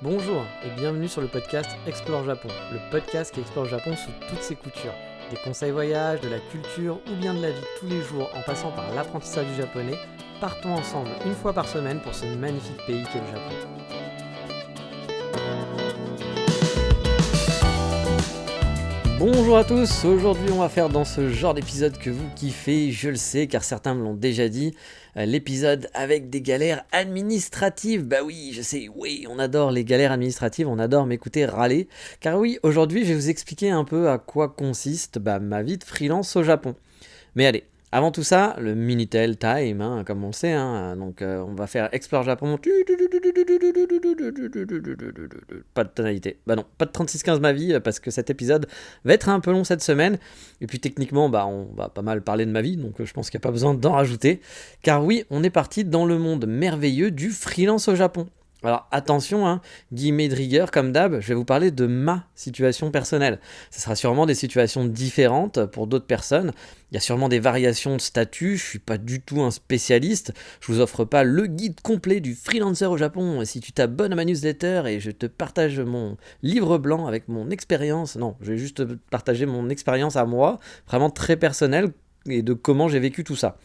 Bonjour et bienvenue sur le podcast Explore Japon, le podcast qui explore le Japon sous toutes ses coutures. Des conseils voyage, de la culture ou bien de la vie de tous les jours en passant par l'apprentissage du japonais, partons ensemble une fois par semaine pour ce magnifique pays qu'est le Japon. Bonjour à tous, aujourd'hui on va faire dans ce genre d'épisode que vous kiffez, je le sais car certains me l'ont déjà dit, l'épisode avec des galères administratives. Bah oui, je sais, oui, on adore les galères administratives, on adore m'écouter râler. Car oui, aujourd'hui je vais vous expliquer un peu à quoi consiste ma vie de freelance au Japon. Mais allez, avant tout ça, le Minitel Time, comme on le sait, donc on va faire Explore Japon. Pas de tonalité. Bah non, pas de 3615 ma vie, parce que cet épisode va être un peu long cette semaine. Et puis techniquement, on va pas mal parler de ma vie, donc je pense qu'il n'y a pas besoin d'en rajouter. Car oui, on est parti dans le monde merveilleux du freelance au Japon. Alors attention, guillemets de rigueur comme d'hab, je vais vous parler de ma situation personnelle. Ce sera sûrement des situations différentes pour d'autres personnes. Il y a sûrement des variations de statut, je suis pas du tout un spécialiste. Je vous offre pas le guide complet du freelancer au Japon. Si tu t'abonnes à ma newsletter et je te partage mon livre blanc avec mon expérience, non, je vais juste te partager mon expérience à moi, vraiment très personnelle, et de comment j'ai vécu tout ça.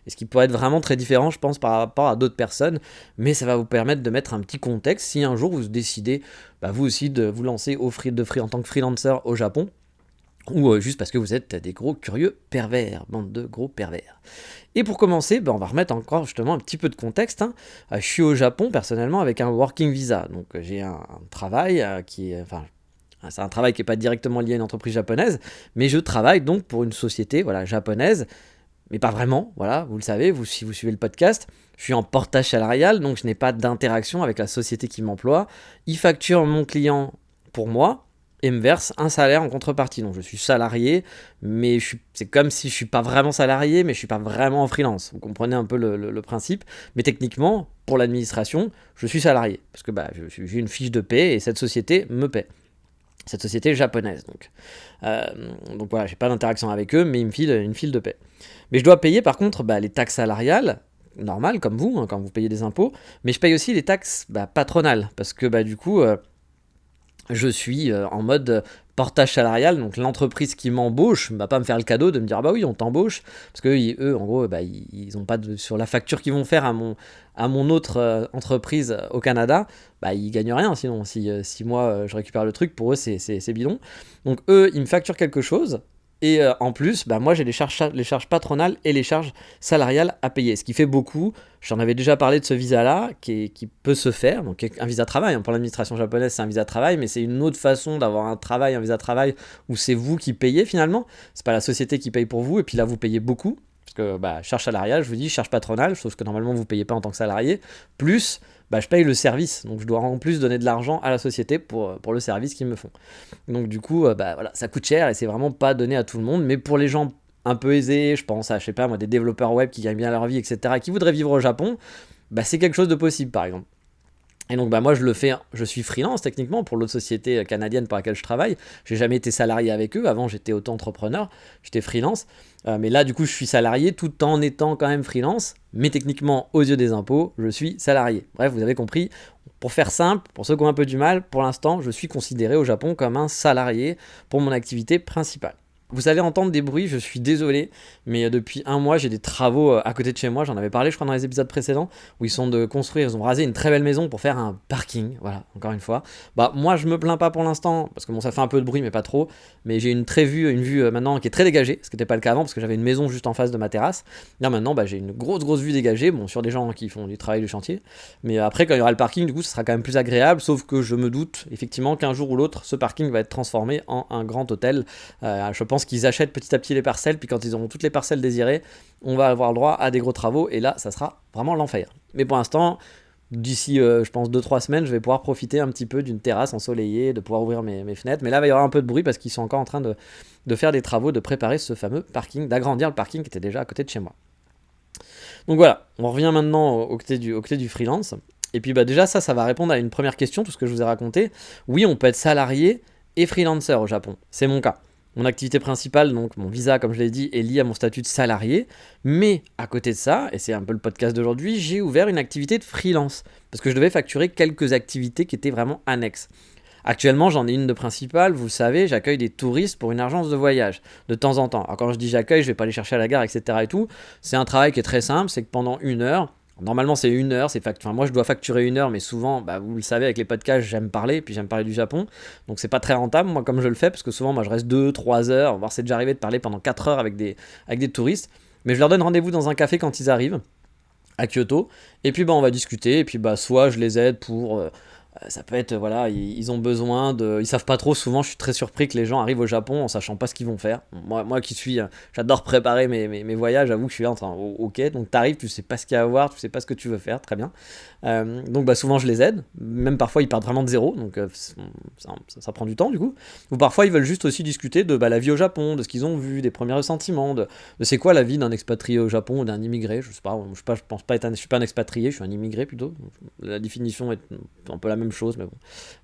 Et ce qui pourrait être vraiment très différent, je pense, par rapport à d'autres personnes, mais ça va vous permettre de mettre un petit contexte si un jour vous décidez, vous aussi, de vous lancer en tant que freelancer au Japon, ou juste parce que vous êtes des gros curieux pervers, bande de gros pervers. Et pour commencer, on va remettre encore justement un petit peu de contexte. Je suis au Japon personnellement avec un working visa, donc j'ai un travail c'est un travail qui n'est pas directement lié à une entreprise japonaise, mais je travaille donc pour une société japonaise, mais pas vraiment, vous le savez, si vous suivez le podcast, je suis en portage salarial, donc je n'ai pas d'interaction avec la société qui m'emploie. Il facture mon client pour moi et me verse un salaire en contrepartie. Donc je suis salarié, mais c'est comme si je ne suis pas vraiment salarié, mais je ne suis pas vraiment en freelance. Vous comprenez un peu le principe. Mais techniquement, pour l'administration, je suis salarié, parce que j'ai une fiche de paie et cette société me paie. Cette société japonaise, donc voilà, j'ai pas d'interaction avec eux, mais ils me filent une file de paie. Mais je dois payer par contre les taxes salariales, normales comme vous, quand vous payez des impôts, mais je paye aussi les taxes patronales, parce que du coup, je suis en mode portage salarial, donc l'entreprise qui m'embauche va pas me faire le cadeau de me dire oui on t'embauche, parce que eux en gros ils ont pas sur la facture qu'ils vont faire à mon autre entreprise au Canada, ils gagnent rien sinon, si moi je récupère le truc, pour eux c'est bidon. Donc eux ils me facturent quelque chose, et en plus, moi j'ai les charges patronales et les charges salariales à payer, ce qui fait beaucoup. J'en avais déjà parlé de ce visa-là, qui peut se faire, donc un visa travail. Pour l'administration japonaise, c'est un visa travail, mais c'est une autre façon d'avoir un visa travail, où c'est vous qui payez finalement. C'est pas la société qui paye pour vous, et puis là vous payez beaucoup, parce que charge salariale, je vous dis, charge patronale, sauf que normalement vous payez pas en tant que salarié, plus je paye le service, donc je dois en plus donner de l'argent à la société pour le service qu'ils me font. Donc du coup, ça coûte cher et c'est vraiment pas donné à tout le monde, mais pour les gens un peu aisés, je pense à, des développeurs web qui gagnent bien leur vie, etc., qui voudraient vivre au Japon, c'est quelque chose de possible par exemple. Et donc moi je le fais, je suis freelance techniquement pour l'autre société canadienne pour laquelle je travaille. J'ai jamais été salarié avec eux, avant j'étais auto-entrepreneur, j'étais freelance, mais là du coup je suis salarié tout en étant quand même freelance, mais techniquement aux yeux des impôts je suis salarié. Bref, vous avez compris, pour faire simple, pour ceux qui ont un peu du mal, pour l'instant je suis considéré au Japon comme un salarié pour mon activité principale. Vous allez entendre des bruits, je suis désolé, mais depuis un mois, j'ai des travaux à côté de chez moi. J'en avais parlé, je crois, dans les épisodes précédents, où ils ont rasé une très belle maison pour faire un parking. Voilà, encore une fois. Moi, je me plains pas pour l'instant, parce que ça fait un peu de bruit, mais pas trop. Mais j'ai une vue maintenant qui est très dégagée, ce qui n'était pas le cas avant, parce que j'avais une maison juste en face de ma terrasse. Là, maintenant, j'ai une grosse vue dégagée, sur des gens qui font du travail du chantier. Mais après, quand il y aura le parking, du coup, ce sera quand même plus agréable, sauf que je me doute, effectivement, qu'un jour ou l'autre, ce parking va être transformé en un grand hôtel. Je pense qu'ils achètent petit à petit les parcelles, puis quand ils auront toutes les parcelles désirées, on va avoir le droit à des gros travaux, et là ça sera vraiment l'enfer. Mais pour l'instant, d'ici je pense 2-3 semaines, je vais pouvoir profiter un petit peu d'une terrasse ensoleillée, de pouvoir ouvrir mes fenêtres, mais là il va y avoir un peu de bruit parce qu'ils sont encore en train de faire des travaux, de préparer ce fameux parking, d'agrandir le parking qui était déjà à côté de chez moi. Donc voilà, on revient maintenant au côté du freelance, et puis déjà ça va répondre à une première question, tout ce que je vous ai raconté. Oui, on peut être salarié et freelancer au Japon, c'est mon cas. Mon activité principale, donc mon visa, comme je l'ai dit, est liée à mon statut de salarié. Mais à côté de ça, et c'est un peu le podcast d'aujourd'hui, j'ai ouvert une activité de freelance. Parce que je devais facturer quelques activités qui étaient vraiment annexes. Actuellement, j'en ai une de principale, vous le savez, j'accueille des touristes pour une agence de voyage, de temps en temps. Alors quand je dis j'accueille, je vais pas les chercher à la gare, etc. et tout. C'est un travail qui est très simple, c'est que pendant 1 heure, normalement c'est 1 heure, moi je dois facturer 1 heure, mais souvent, vous le savez, avec les podcasts, j'aime parler, puis j'aime parler du Japon. Donc c'est pas très rentable, moi, comme je le fais, parce que souvent, moi je reste 2, 3 heures, voire c'est déjà arrivé de parler pendant 4 heures avec des touristes. Mais je leur donne rendez-vous dans un café quand ils arrivent à Kyoto, et puis on va discuter, et puis soit je les aide pour ça peut être, voilà, ils ont besoin de. Ils savent pas trop, souvent je suis très surpris que les gens arrivent au Japon en sachant pas ce qu'ils vont faire. Moi qui suis. J'adore préparer mes voyages, j'avoue que je suis là en train. Ok, donc t'arrives, tu sais pas ce qu'il y a à voir, tu sais pas ce que tu veux faire, très bien. Donc souvent je les aide, même parfois ils partent vraiment de zéro, donc ça prend du temps du coup. Ou parfois ils veulent juste aussi discuter de la vie au Japon, de ce qu'ils ont vu, des premiers ressentiments, de c'est quoi la vie d'un expatrié au Japon ou d'un immigré, je sais pas, je pense pas être je suis pas un expatrié, je suis un immigré plutôt. La définition est un peu la même chose, mais bon.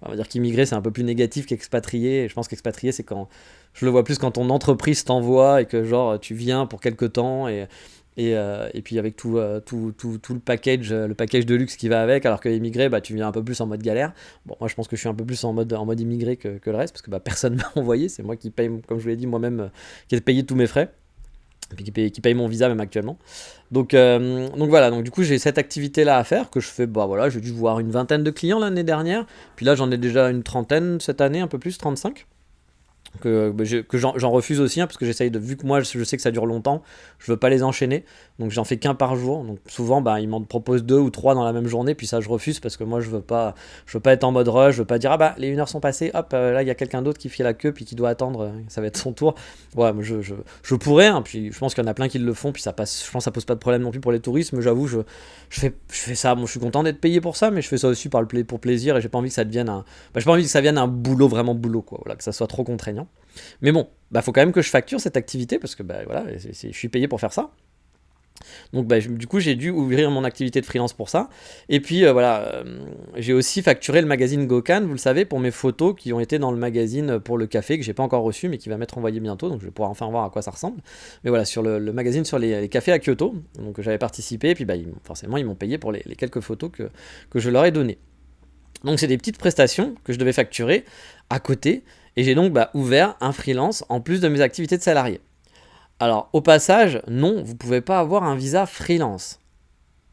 On va dire qu'immigré c'est un peu plus négatif qu'expatrié, et je pense qu'expatrié c'est quand. Je le vois plus quand ton entreprise t'envoie et que genre tu viens pour quelques temps et puis avec tout le package de luxe qui va avec, alors que immigré, tu viens un peu plus en mode galère. Bon, moi je pense que je suis un peu plus en mode immigré que le reste, parce que personne m'a envoyé, c'est moi qui paye, comme je vous l'ai dit, moi-même, qui ai payé tous mes frais, et puis qui paye mon visa même actuellement. Donc voilà, donc du coup j'ai cette activité-là à faire, que je fais, j'ai dû voir une vingtaine de clients l'année dernière, puis là j'en ai déjà une trentaine cette année, un peu plus, 35. Que j'en refuse aussi, parce que j'essaye vu que moi je sais que ça dure longtemps, je veux pas les enchaîner, donc j'en fais qu'un par jour. Donc souvent ils m'en proposent 2 ou 3 dans la même journée, puis ça je refuse, parce que moi je veux pas être en mode rush, je veux pas dire les 1 heure sont passées, hop, là il y a quelqu'un d'autre qui fait la queue puis qui doit attendre, ça va être son tour. Ouais, mais je pourrais, hein, puis je pense qu'il y en a plein qui le font, puis ça passe, je pense que ça pose pas de problème non plus pour les touristes, mais j'avoue je fais ça, bon je suis content d'être payé pour ça, mais je fais ça aussi pour plaisir, et j'ai pas envie que ça devienne j'ai pas envie que ça vienne un boulot, vraiment boulot, quoi, voilà, que ça soit trop contraignant. Mais bon, faut quand même que je facture cette activité, parce que voilà, je suis payé pour faire ça. Donc du coup j'ai dû ouvrir mon activité de freelance pour ça. Et puis j'ai aussi facturé le magazine Gokkan, vous le savez, pour mes photos qui ont été dans le magazine pour le café, que j'ai pas encore reçu mais qui va m'être envoyé bientôt, donc je vais pouvoir enfin voir à quoi ça ressemble. Mais voilà, sur le magazine sur les cafés à Kyoto, donc j'avais participé, et puis forcément ils m'ont payé pour les quelques photos que je leur ai données. Donc c'est des petites prestations que je devais facturer à côté, et j'ai donc ouvert un freelance en plus de mes activités de salarié. Alors au passage, non, vous ne pouvez pas avoir un visa freelance.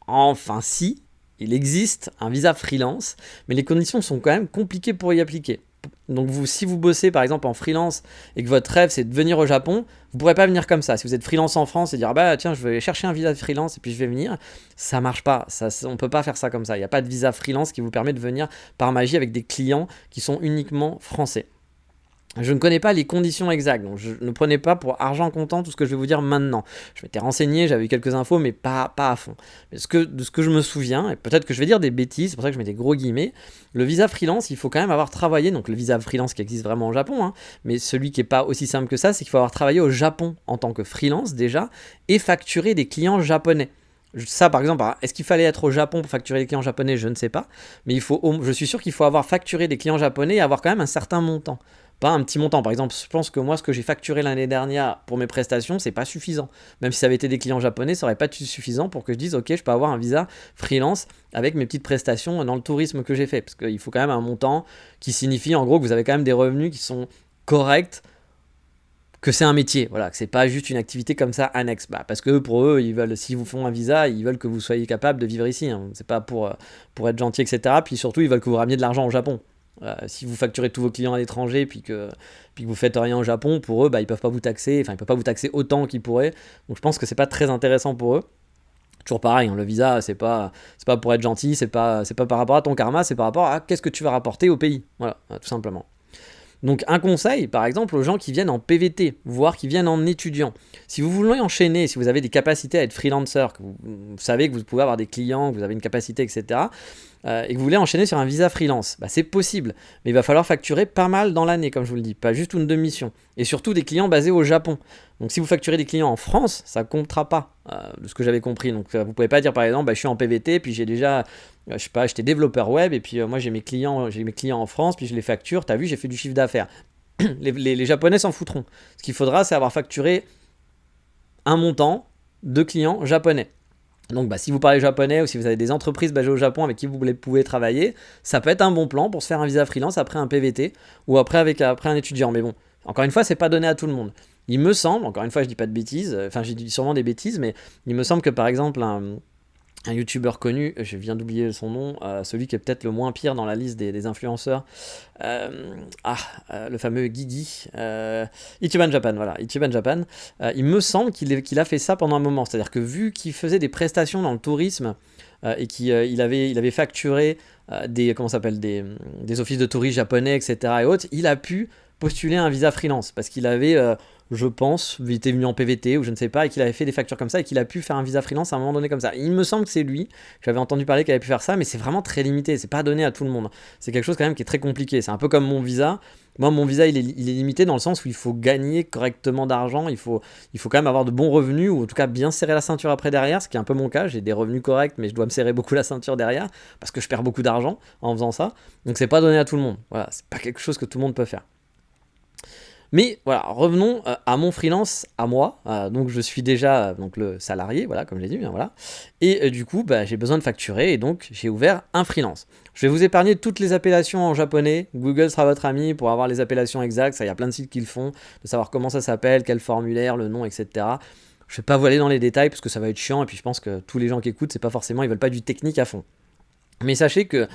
Enfin si, il existe un visa freelance, mais les conditions sont quand même compliquées pour y appliquer. Donc si vous bossez par exemple en freelance et que votre rêve c'est de venir au Japon, vous ne pourrez pas venir comme ça. Si vous êtes freelance en France et dire tiens je vais chercher un visa de freelance et puis je vais venir, ça marche pas. On ne peut pas faire ça comme ça. Il n'y a pas de visa freelance qui vous permet de venir par magie avec des clients qui sont uniquement français. Je ne connais pas les conditions exactes, donc je ne prenez pas pour argent comptant tout ce que je vais vous dire maintenant. Je m'étais renseigné, j'avais eu quelques infos, mais pas à fond. Mais de ce que je me souviens, et peut-être que je vais dire des bêtises, c'est pour ça que je mets des gros guillemets, le visa freelance, il faut quand même avoir travaillé, donc le visa freelance qui existe vraiment au Japon, mais celui qui n'est pas aussi simple que ça, c'est qu'il faut avoir travaillé au Japon en tant que freelance déjà, et facturer des clients japonais. Ça, par exemple, est-ce qu'il fallait être au Japon pour facturer des clients japonais? Je ne sais pas. Mais je suis sûr qu'il faut avoir facturé des clients japonais et avoir quand même un certain montant. Pas un petit montant. Par exemple, je pense que moi, ce que j'ai facturé l'année dernière pour mes prestations, c'est pas suffisant. Même si ça avait été des clients japonais, ça aurait pas été suffisant pour que je dise, ok, je peux avoir un visa freelance avec mes petites prestations dans le tourisme que j'ai fait. Parce qu'il faut quand même un montant qui signifie, en gros, que vous avez quand même des revenus qui sont corrects, que c'est un métier, voilà, que c'est pas juste une activité comme ça annexe, parce que pour eux, ils veulent, s'ils vous font un visa, ils veulent que vous soyez capable de vivre ici, hein. C'est pas pour être gentil, etc. Puis surtout, ils veulent que vous rameniez de l'argent au Japon. Si vous facturez tous vos clients à l'étranger, puis que vous faites rien au Japon, pour eux, ils peuvent pas vous taxer, ils peuvent pas vous taxer autant qu'ils pourraient. Donc je pense que c'est pas très intéressant pour eux. Toujours pareil, hein, le visa, c'est pas pour être gentil, c'est pas par rapport à ton karma, c'est par rapport à qu'est-ce que tu vas rapporter au pays, voilà, tout simplement. Donc un conseil, par exemple, aux gens qui viennent en PVT, voire qui viennent en étudiant. Si vous voulez enchaîner, si vous avez des capacités à être freelancer, que vous savez que vous pouvez avoir des clients, que vous avez une capacité, etc., et que vous voulez enchaîner sur un visa freelance, c'est possible. Mais il va falloir facturer pas mal dans l'année, comme je vous le dis, pas juste une demi-mission. Et surtout des clients basés au Japon. Donc si vous facturez des clients en France, ça ne comptera pas, de ce que j'avais compris. Donc vous ne pouvez pas dire par exemple, je suis en PVT, puis j'ai déjà... je sais pas, j'étais développeur web et puis moi j'ai mes clients en France, puis je les facture, t'as vu, j'ai fait du chiffre d'affaires. les Japonais s'en foutront. Ce qu'il faudra, c'est avoir facturé un montant de clients japonais. Donc si vous parlez japonais ou si vous avez des entreprises basées au Japon avec qui vous pouvez travailler, ça peut être un bon plan pour se faire un visa freelance après un PVT ou après un étudiant. Mais bon, encore une fois, c'est pas donné à tout le monde. Il me semble, encore une fois, je dis pas de bêtises, enfin j'ai dit sûrement des bêtises, mais il me semble que par exemple un youtubeur connu, je viens d'oublier son nom, celui qui est peut-être le moins pire dans la liste des influenceurs, le fameux Guigui, Ichiban Japan, voilà, Ichiban Japan, il me semble qu'il a fait ça pendant un moment, c'est-à-dire que vu qu'il faisait des prestations dans le tourisme et qu'il avait facturé des offices de tourisme japonais, etc. et autres, il a pu postuler un visa freelance parce qu'il avait je pense, il était venu en PVT ou je ne sais pas, et qu'il avait fait des factures comme ça et qu'il a pu faire un visa freelance à un moment donné comme ça. Il me semble que c'est lui, j'avais entendu parler qu'il avait pu faire ça, mais c'est vraiment très limité, c'est pas donné à tout le monde. C'est quelque chose quand même qui est très compliqué, c'est un peu comme mon visa. Moi, mon visa, il est limité dans le sens où il faut gagner correctement d'argent, il faut quand même avoir de bons revenus, ou en tout cas bien serrer la ceinture après derrière, ce qui est un peu mon cas, j'ai des revenus corrects, mais je dois me serrer beaucoup la ceinture derrière, parce que je perds beaucoup d'argent en faisant ça, donc c'est pas donné à tout le monde. Voilà, c'est pas quelque chose que tout le monde peut faire. Mais voilà, revenons à mon freelance, à moi. Donc je suis déjà donc le salarié, voilà, comme j'ai dit, hein, voilà. Et du coup, j'ai besoin de facturer et donc j'ai ouvert un freelance. Je vais vous épargner toutes les appellations en japonais. Google sera votre ami pour avoir les appellations exactes. Ça, il y a plein de sites qui le font, de savoir comment ça s'appelle, quel formulaire, le nom, etc. Je vais pas vous aller dans les détails parce que ça va être chiant et puis je pense que tous les gens qui écoutent, c'est pas forcément, ils veulent pas du technique à fond. Mais sachez que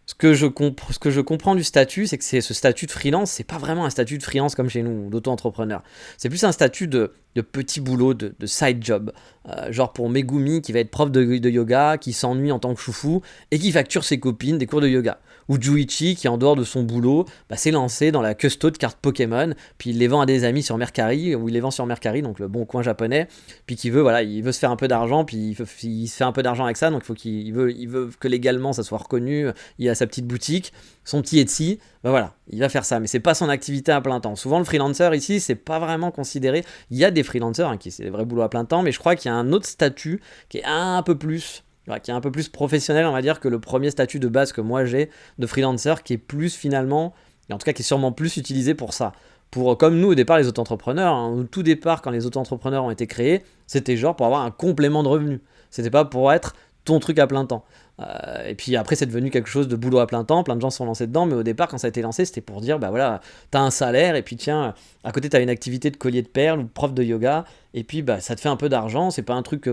ce que je comprends du statut, c'est que ce statut de freelance, c'est pas vraiment un statut de freelance comme chez nous, d'auto-entrepreneur. C'est plus un statut de petit boulot, de side job. Genre pour Megumi qui va être prof de yoga, qui s'ennuie en tant que choufou et qui facture ses copines des cours de yoga. Ou Juichi qui en dehors de son boulot s'est lancé dans la custo de cartes Pokémon, puis il les vend à des amis sur Mercari, ou il les vend sur Mercari, donc le bon coin japonais, puis il veut se faire un peu d'argent, puis il se fait un peu d'argent avec ça, donc il veut que légalement ça soit reconnu, il a sa petite boutique, son petit Etsy, voilà, il va faire ça, mais c'est pas son activité à plein temps. Souvent le freelancer ici, c'est pas vraiment considéré, il y a des freelancers qui c'est des vrais boulots à plein temps, mais je crois qu'il y a un autre statut qui est un peu plus professionnel, on va dire, que le premier statut de base que moi j'ai de freelancer, qui est plus finalement, et en tout cas qui est sûrement plus utilisé pour ça. Comme nous au départ les auto-entrepreneurs, au tout départ quand les auto-entrepreneurs ont été créés, c'était genre pour avoir un complément de revenu. C'était pas pour être ton truc à plein temps. Et puis après c'est devenu quelque chose de boulot à plein temps, plein de gens se sont lancés dedans, mais au départ quand ça a été lancé c'était pour dire voilà, t'as un salaire et puis tiens, à côté t'as une activité de collier de perles ou de prof de yoga, et puis ça te fait un peu d'argent, c'est pas un truc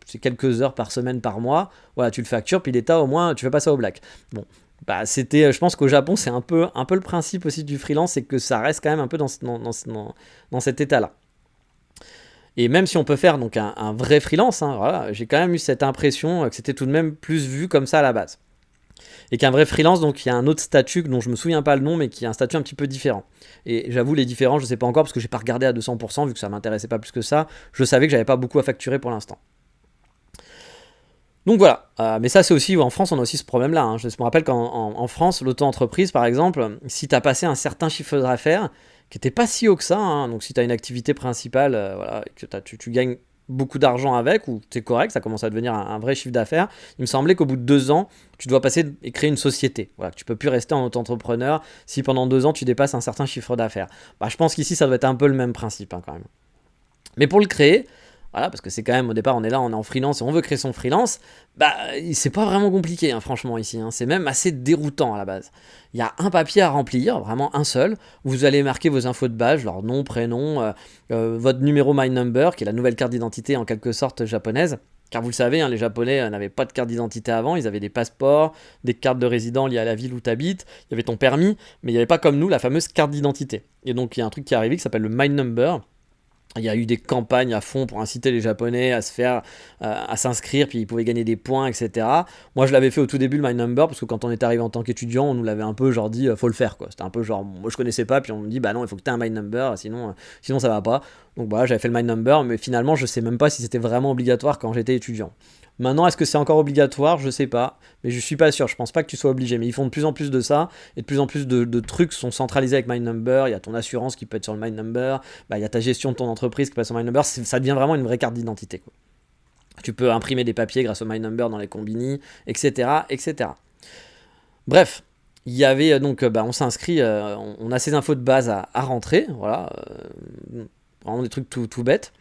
c'est quelques heures par semaine, par mois, voilà, tu le factures, puis l'État au moins tu fais pas ça au black. Bon, je pense qu'au Japon c'est un peu le principe aussi du freelance, c'est que ça reste quand même un peu dans cet état là. Et même si on peut faire donc un vrai freelance, voilà, j'ai quand même eu cette impression que c'était tout de même plus vu comme ça à la base. Et qu'un vrai freelance, donc il y a un autre statut dont je me souviens pas le nom, mais qui est un statut un petit peu différent. Et j'avoue, les différents, je sais pas encore parce que j'ai pas regardé à 200%, vu que ça m'intéressait pas plus que ça. Je savais que j'avais pas beaucoup à facturer pour l'instant. Donc voilà, mais ça c'est aussi, en France on a aussi ce problème-là. Je me rappelle qu'en France, l'auto-entreprise par exemple, si tu as passé un certain chiffre d'affaires, qui n'était pas si haut que ça, donc si tu as une activité principale, voilà, et que tu gagnes beaucoup d'argent avec, ou tu es correct, ça commence à devenir un vrai chiffre d'affaires, il me semblait qu'au bout de 2 ans, tu dois passer et créer une société. Voilà, tu peux plus rester en auto-entrepreneur si pendant 2 ans tu dépasses un certain chiffre d'affaires. Je pense qu'ici ça doit être un peu le même principe quand même. Mais pour le créer, voilà, parce que c'est quand même, au départ, on est en freelance et on veut créer son freelance, c'est pas vraiment compliqué, franchement, ici. C'est même assez déroutant à la base. Il y a un papier à remplir, vraiment un seul, où vous allez marquer vos infos de base, leur nom, prénom, votre numéro My Number, qui est la nouvelle carte d'identité en quelque sorte japonaise. Car vous le savez, les Japonais n'avaient pas de carte d'identité avant, ils avaient des passeports, des cartes de résident liées à la ville où tu habites, il y avait ton permis, mais il n'y avait pas comme nous la fameuse carte d'identité. Et donc il y a un truc qui est arrivé qui s'appelle le My Number. Il y a eu des campagnes à fond pour inciter les Japonais à à s'inscrire, puis ils pouvaient gagner des points, etc. Moi, je l'avais fait au tout début, le My Number, parce que quand on est arrivé en tant qu'étudiant, on nous l'avait un peu genre dit, faut le faire, quoi. C'était un peu genre, moi je connaissais pas, puis on me dit, non, il faut que tu aies un My Number, sinon ça va pas. Donc voilà, j'avais fait le My Number, mais finalement, je sais même pas si c'était vraiment obligatoire quand j'étais étudiant. Maintenant, est-ce que c'est encore obligatoire? Je sais pas, mais je suis pas sûr, je pense pas que tu sois obligé, mais ils font de plus en plus de ça, et de plus en plus de trucs sont centralisés avec My Number. Il y a ton assurance qui peut être sur le My Number, il y a ta gestion de ton entreprise qui passe sur My Number, ça devient vraiment une vraie carte d'identité, quoi. Tu peux imprimer des papiers grâce au My Number dans les combini, etc., etc. Bref, il y avait on s'inscrit, on a ces infos de base à rentrer, voilà, vraiment des trucs tout bêtes.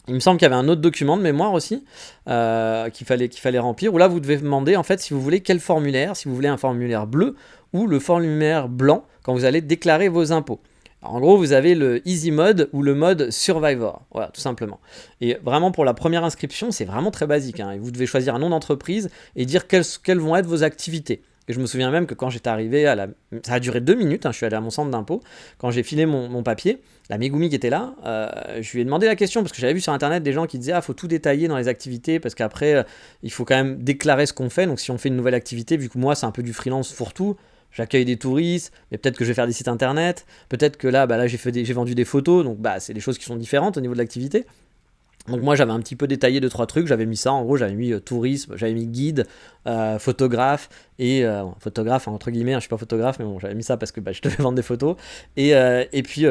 Il me semble qu'il y avait un autre document de mémoire aussi qu'il fallait remplir, où là vous devez demander en fait si vous voulez quel formulaire, si vous voulez un formulaire bleu ou le formulaire blanc quand vous allez déclarer vos impôts. Alors, en gros, vous avez le Easy Mode ou le mode Survivor, voilà, tout simplement. Et vraiment, pour la première inscription, c'est vraiment très basique, hein. Vous devez choisir un nom d'entreprise et dire quelles vont être vos activités. Et je me souviens même que quand j'étais arrivé ça a duré 2 minutes, hein, je suis allé à mon centre d'impôt, quand j'ai filé mon papier, la Megumi qui était là, je lui ai demandé la question, parce que j'avais vu sur internet des gens qui disaient « Ah, faut tout détailler dans les activités, parce qu'après, il faut quand même déclarer ce qu'on fait, donc si on fait une nouvelle activité, vu que moi, c'est un peu du freelance fourre-tout, j'accueille des touristes, mais peut-être que je vais faire des sites internet, peut-être que là j'ai vendu des photos, donc c'est des choses qui sont différentes au niveau de l'activité. » Donc moi j'avais un petit peu détaillé 2-3 trucs, j'avais mis ça, en gros j'avais mis tourisme, j'avais mis guide, photographe, et photographe entre guillemets, hein, je suis pas photographe mais bon j'avais mis ça parce que je devais vendre des photos, et puis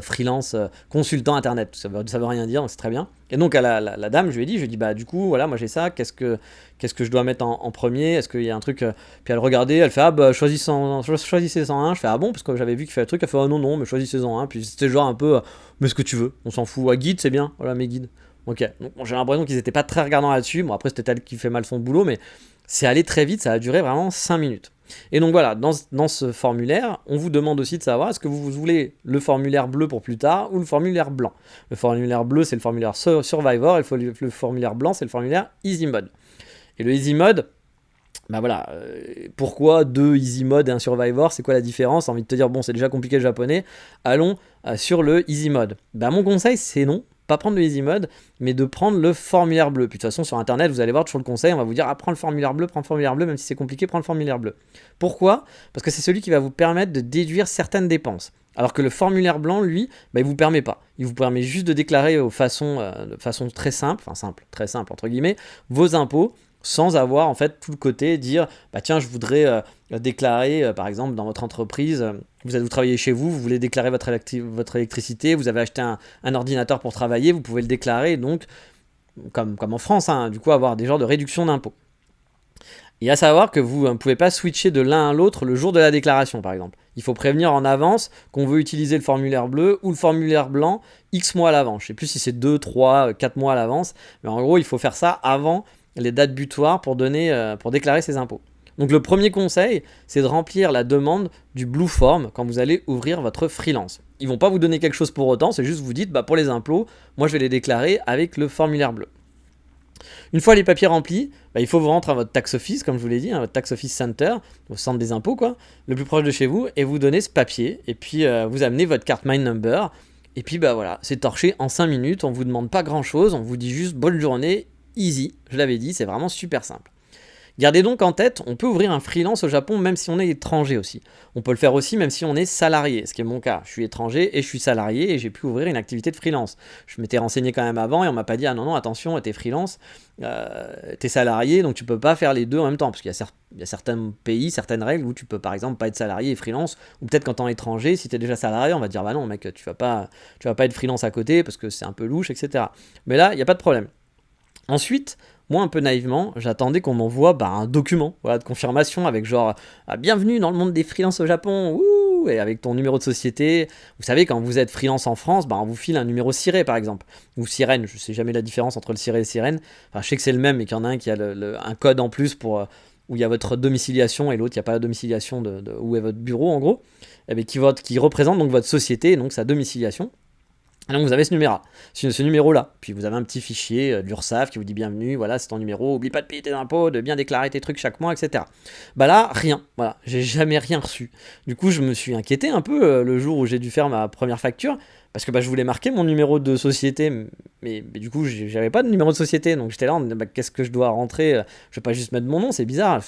freelance, consultant internet, ça veut rien dire, donc c'est très bien. Et donc à la dame je lui ai dit du coup voilà moi j'ai ça, qu'est-ce que je dois mettre en premier, est-ce qu'il y a un truc, puis elle regardait, elle fait choisissez-en un, je fais ah bon parce que j'avais vu qu'il fait le truc, elle fait non mais choisissez-en un, puis c'était genre un peu mais ce que tu veux, on s'en fout, guide c'est bien, voilà mes guides. Ok, donc j'ai l'impression qu'ils n'étaient pas très regardants là-dessus. Bon, après, c'était elle qui fait mal son boulot, mais c'est allé très vite, ça a duré vraiment 5 minutes. Et donc voilà, dans ce formulaire, on vous demande aussi de savoir est-ce que vous voulez le formulaire bleu pour plus tard ou le formulaire blanc. Le formulaire bleu, c'est le formulaire Survivor, et le formulaire blanc, c'est le formulaire Easy Mode. Et le Easy Mode, pourquoi 2 Easy Mode et un Survivor, c'est quoi la différence? J'ai envie de te dire, bon, c'est déjà compliqué le japonais, allons sur le Easy Mode. Mon conseil, c'est non. Pas prendre le Easy Mode, mais de prendre le formulaire bleu. Puis de toute façon, sur internet, vous allez voir toujours le conseil, on va vous dire prends le formulaire bleu, même si c'est compliqué, prends le formulaire bleu. Pourquoi? Parce que c'est celui qui va vous permettre de déduire certaines dépenses. Alors que le formulaire blanc, lui, il vous permet pas. Il vous permet juste de déclarer de façon très simple, très simple entre guillemets, vos impôts, sans avoir en fait tout le côté dire tiens je voudrais déclarer par exemple dans votre entreprise, vous travaillez chez vous, vous voulez déclarer votre électricité, vous avez acheté un ordinateur pour travailler, vous pouvez le déclarer donc comme en France, hein, du coup avoir des genres de réduction d'impôts. Et à savoir que vous ne pouvez pas switcher de l'un à l'autre le jour de la déclaration par exemple. Il faut prévenir en avance qu'on veut utiliser le formulaire bleu ou le formulaire blanc X mois à l'avance. Je ne sais plus si c'est 2, 3, 4 mois à l'avance, mais en gros il faut faire ça avant les dates butoirs pour déclarer ses impôts. Donc le premier conseil, c'est de remplir la demande du Blue Form quand vous allez ouvrir votre freelance. Ils vont pas vous donner quelque chose pour autant, c'est juste vous dites pour les impôts, moi je vais les déclarer avec le formulaire bleu. Une fois les papiers remplis, il faut vous rendre à votre tax office, comme je vous l'ai dit, votre tax office center, au centre des impôts le plus proche de chez vous, et vous donner ce papier, et puis vous amenez votre carte My Number, et puis voilà, c'est torché en 5 minutes, on vous demande pas grand chose, on vous dit juste bonne journée, easy, je l'avais dit, c'est vraiment super simple. Gardez donc en tête, on peut ouvrir un freelance au Japon même si on est étranger aussi. On peut le faire aussi même si on est salarié, ce qui est mon cas. Je suis étranger et je suis salarié et j'ai pu ouvrir une activité de freelance. Je m'étais renseigné quand même avant et on m'a pas dit ah non attention, t'es freelance, t'es salarié donc tu peux pas faire les deux en même temps parce qu'il y a certains pays, certaines règles où tu peux par exemple pas être salarié et freelance, ou peut-être quand t'es étranger, si t'es déjà salarié, on va te dire bah non mec, tu vas pas être freelance à côté parce que c'est un peu louche, etc. Mais là, il n'y a pas de problème. Ensuite, moi un peu naïvement, j'attendais qu'on m'envoie un document de confirmation avec genre bienvenue dans le monde des freelances au Japon, ouh, et avec ton numéro de société. Vous savez, quand vous êtes freelance en France, on vous file un numéro ciré par exemple, ou sirène, je sais jamais la différence entre le ciré et le sirène. Enfin, je sais que c'est le même, mais qu'il y en a un qui a un code en plus pour où il y a votre domiciliation et l'autre il n'y a pas la domiciliation de où est votre bureau en gros, et qui représente donc votre société et donc sa domiciliation. Et donc vous avez ce numéro-là, puis vous avez un petit fichier de l'URSSAF qui vous dit bienvenue, voilà c'est ton numéro, oublie pas de payer tes impôts, de bien déclarer tes trucs chaque mois, etc. Là, rien, voilà, j'ai jamais rien reçu. Du coup je me suis inquiété un peu le jour où j'ai dû faire ma première facture, parce que je voulais marquer mon numéro de société, mais du coup j'avais pas de numéro de société, donc j'étais là, qu'est-ce que je dois rentrer, je vais pas juste mettre mon nom, c'est bizarre,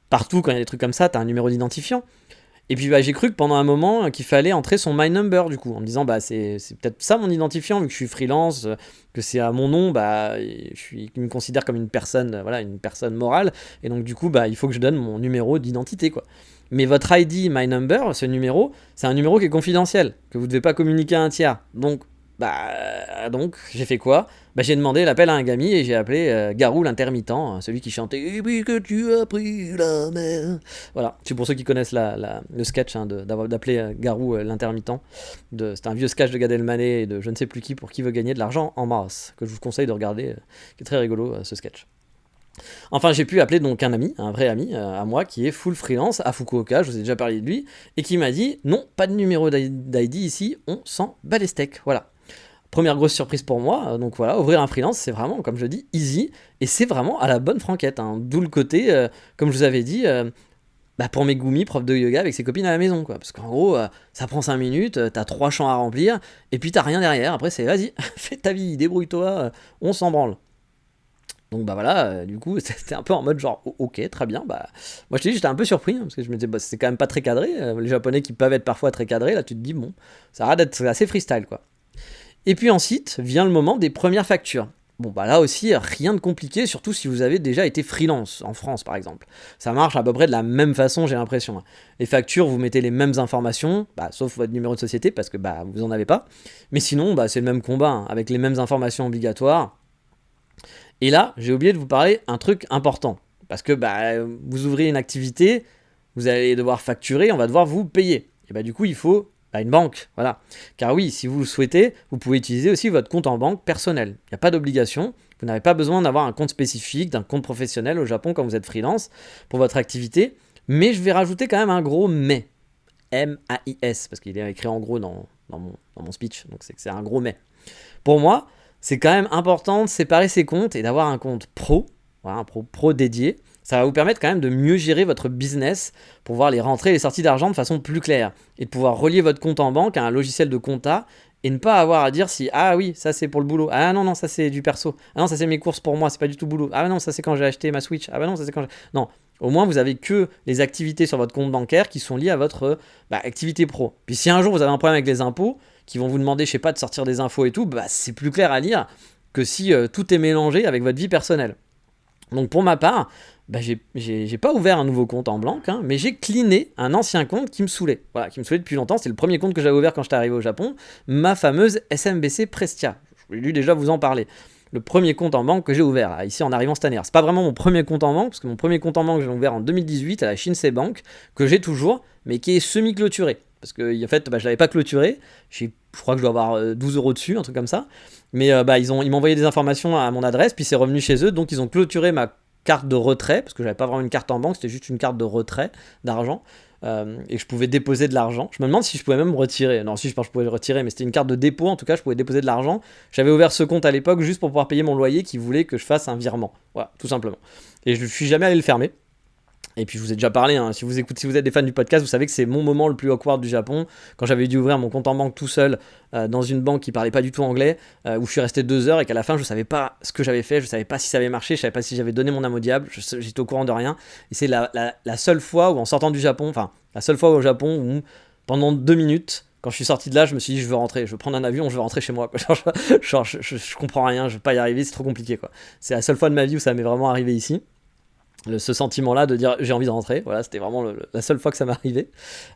partout quand il y a des trucs comme ça, t'as un numéro d'identifiant. Et puis j'ai cru que pendant un moment qu'il fallait entrer son My Number du coup, en me disant c'est peut-être ça mon identifiant vu que je suis freelance, que c'est à mon nom, il me considère comme une personne morale, et donc du coup il faut que je donne mon numéro d'identité quoi. Mais votre ID My Number, ce numéro, c'est un numéro qui est confidentiel, que vous ne devez pas communiquer à un tiers. Donc Donc, j'ai fait quoi? J'ai demandé l'appel à un gami et j'ai appelé Garou l'intermittent, celui qui chantait « Et puis que tu as pris la mer ». Voilà, c'est pour ceux qui connaissent le sketch d'appeler Garou l'intermittent. C'est un vieux sketch de Gad Elmaleh et de je ne sais plus qui pour qui veut gagner de l'argent en masse, que je vous conseille de regarder, qui est très rigolo ce sketch. Enfin, j'ai pu appeler donc un vrai ami à moi qui est full freelance à Fukuoka, je vous ai déjà parlé de lui, et qui m'a dit non, pas de numéro d'ID ici, on s'en bat les steaks. Voilà. Première grosse surprise pour moi, donc voilà, ouvrir un freelance, c'est vraiment, comme je dis, easy, et c'est vraiment à la bonne franquette. D'où le côté, comme je vous avais dit, pour Megumi, prof de yoga avec ses copines à la maison, quoi. Parce qu'en gros, ça prend 5 minutes, t'as 3 champs à remplir, et puis t'as rien derrière. Après, c'est vas-y, fais ta vie, débrouille-toi, on s'en branle. Donc voilà, du coup, c'était un peu en mode genre, ok, très bien. Moi, je te dis, j'étais un peu surpris, parce que je me disais, c'est quand même pas très cadré. Les Japonais qui peuvent être parfois très cadrés, là, tu te dis, bon, ça a l'air d'être assez freestyle, quoi. Et puis ensuite, vient le moment des premières factures. Là aussi, rien de compliqué, surtout si vous avez déjà été freelance, en France par exemple. Ça marche à peu près de la même façon, j'ai l'impression. Les factures, vous mettez les mêmes informations, sauf votre numéro de société, parce que vous en avez pas. Mais sinon, c'est le même combat, avec les mêmes informations obligatoires. Et là, j'ai oublié de vous parler un truc important. Parce que vous ouvrez une activité, vous allez devoir facturer, on va devoir vous payer. Et du coup, il faut une banque, voilà. Car oui, si vous le souhaitez, vous pouvez utiliser aussi votre compte en banque personnel. Il n'y a pas d'obligation. Vous n'avez pas besoin d'avoir un compte spécifique, d'un compte professionnel au Japon quand vous êtes freelance pour votre activité. Mais je vais rajouter quand même un gros mais. M-A-I-S, parce qu'il est écrit en gros dans mon speech. Donc c'est un gros mais. Pour moi, c'est quand même important de séparer ses comptes et d'avoir un compte pro, voilà, un pro dédié. Ça va vous permettre quand même de mieux gérer votre business pour voir les rentrées et les sorties d'argent de façon plus claire et de pouvoir relier votre compte en banque à un logiciel de compta et ne pas avoir à dire si ah oui, ça c'est pour le boulot, ah non, ça c'est du perso, ah non, ça c'est mes courses pour moi, c'est pas du tout boulot, ah non, ça c'est quand j'ai acheté ma Switch, ah non, ça c'est quand j'ai... Non, au moins vous avez que les activités sur votre compte bancaire qui sont liées à votre activité pro. Puis si un jour vous avez un problème avec les impôts, qui vont vous demander, je sais pas, de sortir des infos et tout, c'est plus clair à lire que si tout est mélangé avec votre vie personnelle. Donc pour ma part, j'ai pas ouvert un nouveau compte en blanc, mais j'ai cleané un ancien compte qui me saoulait. Voilà, qui me saoulait depuis longtemps. C'est le premier compte que j'avais ouvert quand j'étais arrivé au Japon, ma fameuse SMBC Prestia. Je voulais déjà vous en parler. Le premier compte en banque que j'ai ouvert ici en arrivant cette année. C'est pas vraiment mon premier compte en banque, parce que mon premier compte en banque, j'ai ouvert en 2018 à la Shinsei Bank, que j'ai toujours, mais qui est semi-clôturé. Parce que en fait, je l'avais pas clôturé. Je crois que je dois avoir 12 € dessus, un truc comme ça. Mais ils m'ont envoyé des informations à mon adresse, puis c'est revenu chez eux, donc ils ont clôturé ma carte de retrait, parce que j'avais pas vraiment une carte en banque, c'était juste une carte de retrait d'argent, et que je pouvais déposer de l'argent. Je me demande si je pouvais même me retirer. Non, si je pense que je pouvais le retirer, mais c'était une carte de dépôt, en tout cas, je pouvais déposer de l'argent. J'avais ouvert ce compte à l'époque juste pour pouvoir payer mon loyer qui voulait que je fasse un virement. Voilà, tout simplement. Et je suis jamais allé le fermer. Et puis je vous ai déjà parlé, si vous êtes des fans du podcast, vous savez que c'est mon moment le plus awkward du Japon, quand j'avais dû ouvrir mon compte en banque tout seul, dans une banque qui parlait pas du tout anglais, où je suis resté 2 heures et qu'à la fin je savais pas ce que j'avais fait, je savais pas si ça avait marché, je savais pas si j'avais donné mon âme au diable, j'étais au courant de rien. Et c'est la seule fois où en sortant du Japon, enfin la seule fois au Japon où pendant 2 minutes, quand je suis sorti de là, je me suis dit je veux rentrer, je veux prendre un avion, je veux rentrer chez moi, quoi. Je comprends rien, je veux pas y arriver, c'est trop compliqué, quoi. C'est la seule fois de ma vie où ça m'est vraiment arrivé ici. Ce sentiment-là de dire j'ai envie de rentrer, voilà, c'était vraiment la seule fois que ça m'est arrivé.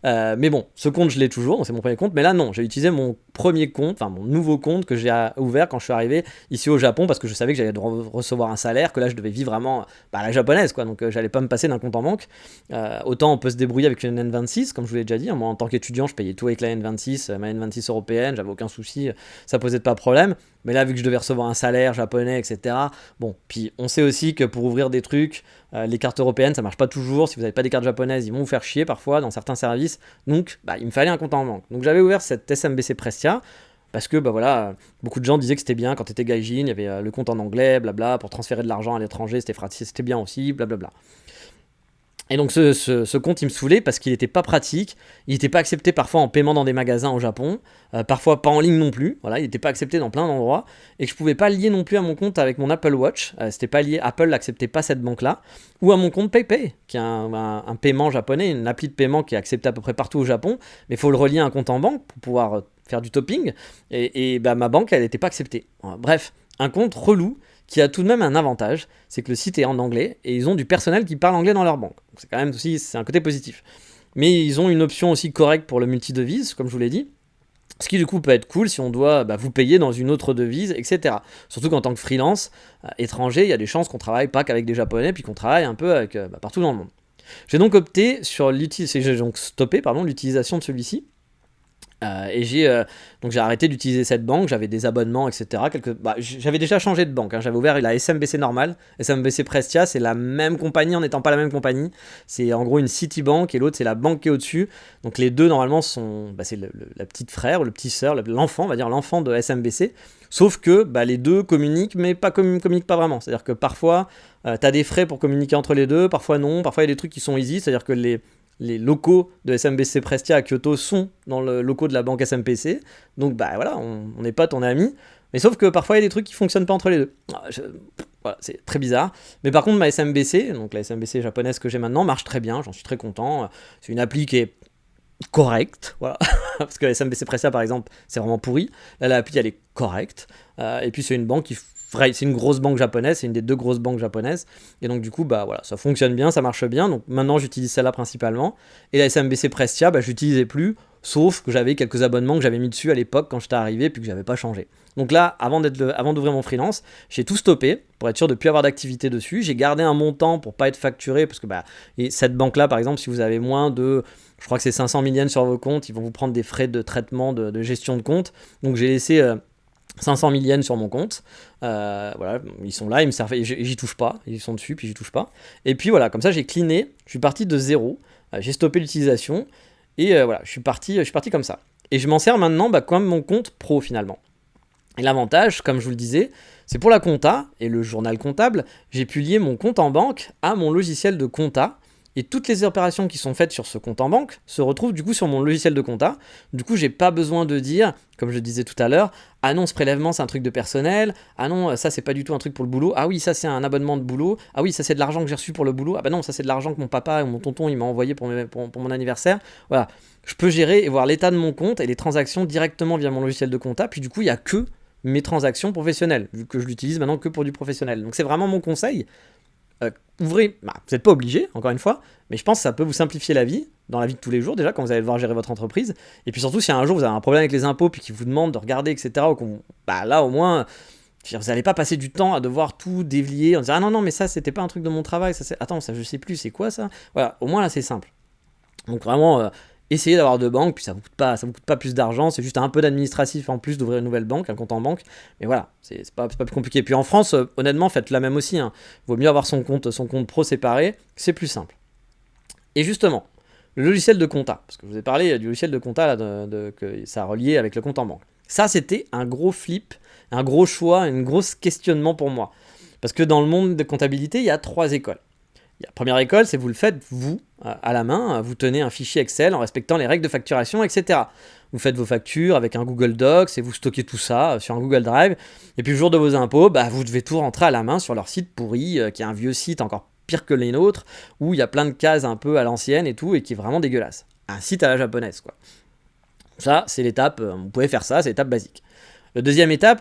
Mais bon, ce compte je l'ai toujours, c'est mon premier compte, mais là non, j'ai utilisé mon premier compte, enfin mon nouveau compte que j'ai ouvert quand je suis arrivé ici au Japon, parce que je savais que j'allais recevoir un salaire, que là je devais vivre vraiment à la japonaise, quoi, donc j'allais pas me passer d'un compte en banque. Autant on peut se débrouiller avec une N26, comme je vous l'ai déjà dit, moi en tant qu'étudiant je payais tout avec la N26, ma N26 européenne, j'avais aucun souci, ça posait pas de problème. Mais là, vu que je devais recevoir un salaire japonais, etc. Bon, puis on sait aussi que pour ouvrir des trucs, les cartes européennes, ça marche pas toujours. Si vous n'avez pas des cartes japonaises, ils vont vous faire chier parfois dans certains services. Donc, il me fallait un compte en banque. Donc, j'avais ouvert cette SMBC Prestia parce que, beaucoup de gens disaient que c'était bien quand tu étais gaijin. Il y avait le compte en anglais, blabla, pour transférer de l'argent à l'étranger, c'était bien aussi, blablabla. Et donc ce compte il me saoulait parce qu'il n'était pas pratique, il n'était pas accepté parfois en paiement dans des magasins au Japon, parfois pas en ligne non plus, voilà, il n'était pas accepté dans plein d'endroits, et que je pouvais pas le lier non plus à mon compte avec mon Apple Watch, c'était pas lié, Apple n'acceptait pas cette banque-là, ou à mon compte PayPay, qui est un paiement japonais, une appli de paiement qui est acceptée à peu près partout au Japon, mais il faut le relier à un compte en banque pour pouvoir faire du topping, et ma banque elle n'était pas acceptée. Bref, un compte relou, qui a tout de même un avantage, c'est que le site est en anglais et ils ont du personnel qui parle anglais dans leur banque. Donc c'est quand même aussi, c'est un côté positif. Mais ils ont une option aussi correcte pour le multidevise, comme je vous l'ai dit. Ce qui du coup peut être cool si on doit vous payer dans une autre devise, etc. Surtout qu'en tant que freelance étranger, il y a des chances qu'on travaille pas qu'avec des Japonais, puis qu'on travaille un peu avec partout dans le monde. J'ai donc opté sur j'ai donc stoppé l'utilisation de celui-ci. Donc j'ai arrêté d'utiliser cette banque, j'avais des abonnements, etc. J'avais déjà changé de banque, hein. J'avais ouvert la SMBC normale, SMBC Prestia, c'est la même compagnie en n'étant pas la même compagnie. C'est en gros une Citibank et l'autre c'est la banque qui est au-dessus. Donc les deux normalement sont, c'est la petite frère ou le petit sœur, l'enfant, on va dire l'enfant de SMBC. Sauf que les deux communiquent, mais communiquent pas vraiment. C'est-à-dire que parfois t'as des frais pour communiquer entre les deux, parfois non, parfois il y a des trucs qui sont easy, c'est-à-dire que les locaux de SMBC Prestia à Kyoto sont dans le locaux de la banque SMBC. Donc voilà, on est potes, on est amis. Mais sauf que parfois il y a des trucs qui fonctionnent pas entre les deux. Voilà, c'est très bizarre. Mais par contre ma SMBC, donc la SMBC japonaise que j'ai maintenant, marche très bien, j'en suis très content. C'est une appli qui est correcte, voilà. Parce que la SMBC Prestia par exemple, c'est vraiment pourri. Là l'appli elle est correcte. Et puis c'est une banque c'est une grosse banque japonaise, c'est une des 2 grosses banques japonaises, et donc du coup voilà, ça fonctionne bien, ça marche bien, donc maintenant j'utilise celle-là principalement, et la SMBC Prestia, j'utilisais plus, sauf que j'avais quelques abonnements que j'avais mis dessus à l'époque quand j'étais arrivé, puis que j'avais pas changé. Donc là, avant d'ouvrir mon freelance, j'ai tout stoppé, pour être sûr de ne plus avoir d'activité dessus, j'ai gardé un montant pour pas être facturé, parce que et cette banque-là, par exemple, si vous avez moins de, je crois que c'est 500 000 yens sur vos comptes, ils vont vous prendre des frais de traitement, de gestion de compte, donc j'ai laissé 500 000 yens sur mon compte, voilà, ils sont là, ils me servent, j'y touche pas, ils sont dessus, puis j'y touche pas. Et puis voilà, comme ça j'ai cleané, je suis parti de zéro, j'ai stoppé l'utilisation, et voilà, je suis parti comme ça. Et je m'en sers maintenant comme mon compte pro finalement. Et l'avantage, comme je vous le disais, c'est pour la compta et le journal comptable, j'ai pu lier mon compte en banque à mon logiciel de compta. Et toutes les opérations qui sont faites sur ce compte en banque se retrouvent du coup sur mon logiciel de compta. Du coup, j'ai pas besoin de dire, comme je disais tout à l'heure, ah non, ce prélèvement c'est un truc de personnel, ah non, ça c'est pas du tout un truc pour le boulot, ah oui, ça c'est un abonnement de boulot, ah oui, ça c'est de l'argent que j'ai reçu pour le boulot, ah bah non, ça c'est de l'argent que mon papa ou mon tonton il m'a envoyé pour mon anniversaire. Voilà, je peux gérer et voir l'état de mon compte et les transactions directement via mon logiciel de compta, puis du coup, il y a que mes transactions professionnelles, vu que je l'utilise maintenant que pour du professionnel. Donc c'est vraiment mon conseil. Ouvrez, vous n'êtes pas obligé, encore une fois, mais je pense que ça peut vous simplifier la vie, dans la vie de tous les jours déjà, quand vous allez devoir gérer votre entreprise. Et puis surtout, si un jour vous avez un problème avec les impôts, puis qu'ils vous demandent de regarder, etc., là au moins, vous n'allez pas passer du temps à devoir tout dévier, en disant ah non, mais ça c'était pas un truc de mon travail, attends, ça je sais plus, c'est quoi ça. Voilà, au moins là c'est simple. Donc vraiment, essayez d'avoir 2 banques, puis ça vous coûte pas plus d'argent, c'est juste un peu d'administratif en plus d'ouvrir une nouvelle banque, un compte en banque, mais voilà, c'est pas plus compliqué. Puis en France, honnêtement, faites la même aussi, hein. Vaut mieux avoir son compte pro séparé, c'est plus simple. Et justement, le logiciel de compta, parce que je vous ai parlé du logiciel de compta là, que ça a relié avec le compte en banque. Ça, c'était un gros flip, un gros choix, un gros questionnement pour moi. Parce que dans le monde de comptabilité, il y a 3 écoles. La première école, c'est vous le faites, vous, à la main, vous tenez un fichier Excel en respectant les règles de facturation, etc. Vous faites vos factures avec un Google Docs et vous stockez tout ça sur un Google Drive. Et puis le jour de vos impôts, vous devez tout rentrer à la main sur leur site pourri, qui est un vieux site encore pire que les nôtres, où il y a plein de cases un peu à l'ancienne et tout, et qui est vraiment dégueulasse. Un site à la japonaise, quoi. Ça, c'est l'étape, vous pouvez faire ça, c'est l'étape basique. La deuxième école,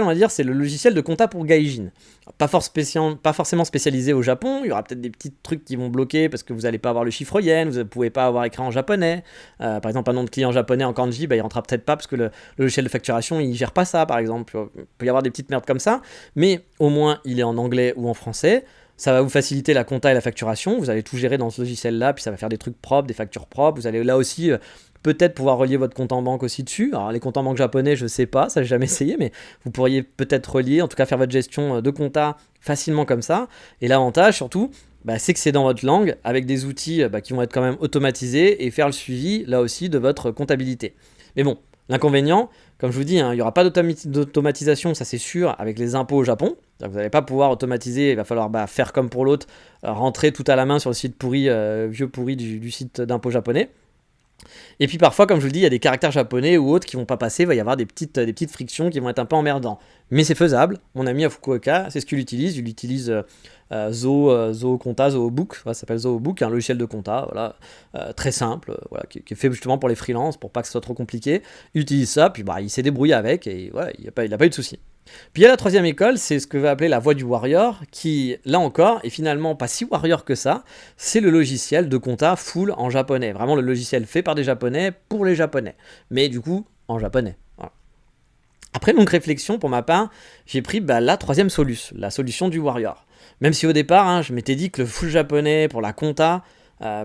on va dire, c'est le logiciel de compta pour gaijin. Pas forcément spécialisé au Japon, il y aura peut-être des petits trucs qui vont bloquer parce que vous n'allez pas avoir le chiffre yen, vous ne pouvez pas avoir écrit en japonais. Par exemple, un nom de client japonais en kanji, il rentrera peut-être pas parce que le logiciel de facturation, il gère pas ça, par exemple. Il peut y avoir des petites merdes comme ça, mais au moins, il est en anglais ou en français. Ça va vous faciliter la compta et la facturation, vous allez tout gérer dans ce logiciel-là, puis ça va faire des trucs propres, des factures propres, vous allez là aussi peut-être pouvoir relier votre compte en banque aussi dessus. Alors les comptes en banque japonais, je sais pas, ça j'ai jamais essayé, mais vous pourriez peut-être relier, en tout cas faire votre gestion de compta facilement comme ça. Et l'avantage surtout, c'est que c'est dans votre langue, avec des outils qui vont être quand même automatisés et faire le suivi là aussi de votre comptabilité. Mais bon, l'inconvénient, comme je vous dis, il n'y aura pas d'automatisation, ça c'est sûr, avec les impôts au Japon. Vous n'allez pas pouvoir automatiser, il va falloir faire comme pour l'autre, rentrer tout à la main sur le site pourri, vieux pourri du site d'impôts japonais. Et puis parfois, comme je vous le dis, il y a des caractères japonais ou autres qui vont pas passer, il va y avoir des petites frictions qui vont être un peu emmerdants. Mais c'est faisable. Mon ami à Fukuoka, c'est ce qu'il utilise. Il utilise Zoho Compta, Zoho Book, ça s'appelle Zoho Book, un logiciel de compta, voilà, très simple, voilà, qui est fait justement pour les freelances, pour pas que ce soit trop compliqué. Il utilise ça, puis il s'est débrouillé avec, et voilà, il n'a pas eu de soucis. Puis il y a la troisième école, c'est ce que va appeler la voie du warrior, qui, là encore, est finalement pas si warrior que ça. C'est le logiciel de compta full en japonais. Vraiment le logiciel fait par des japonais pour les japonais. Mais du coup, en japonais. Voilà. Après longue réflexion, pour ma part, j'ai pris la troisième solution, la solution du Warrior. Même si au départ, je m'étais dit que le full japonais pour la compta,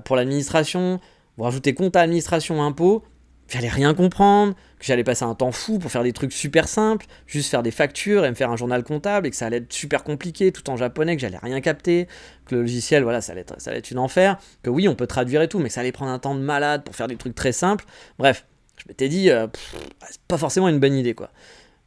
pour l'administration, vous rajoutez compta, administration, impôt, j'allais rien comprendre, que j'allais passer un temps fou pour faire des trucs super simples, juste faire des factures et me faire un journal comptable, et que ça allait être super compliqué, tout en japonais, que j'allais rien capter, que le logiciel, voilà, ça allait être une enfer, que oui, on peut traduire et tout, mais que ça allait prendre un temps de malade pour faire des trucs très simples. Bref, je m'étais dit, c'est pas forcément une bonne idée, quoi.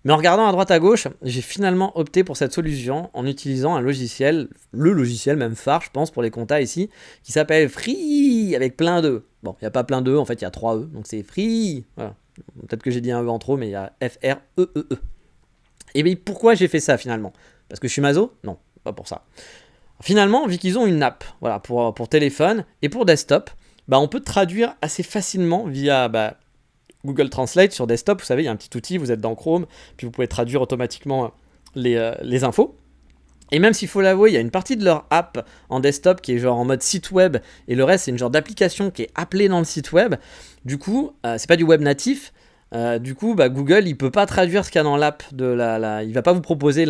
Mais en regardant à droite à gauche, j'ai finalement opté pour cette solution en utilisant un logiciel, le logiciel même phare, je pense, pour les comptas ici, qui s'appelle Free, avec plein d'E. Bon, il n'y a pas plein d'E, en fait, il y a 3 E, donc c'est Free. Voilà. Peut-être que j'ai dit un E en trop, mais il y a F-R-E-E-E. Et bien, pourquoi j'ai fait ça finalement? Parce que je suis maso? Non, pas pour ça. Finalement, vu qu'ils ont une app voilà, pour téléphone et pour desktop, on peut traduire assez facilement via Google Translate sur desktop. Vous savez, il y a un petit outil, vous êtes dans Chrome, puis vous pouvez traduire automatiquement les infos. Et même s'il faut l'avouer, il y a une partie de leur app en desktop qui est genre en mode site web, et le reste c'est une genre d'application qui est appelée dans le site web. Du coup, c'est pas du web natif. Du coup, Google, il peut pas traduire ce qu'il y a dans l'app. Il va pas vous proposer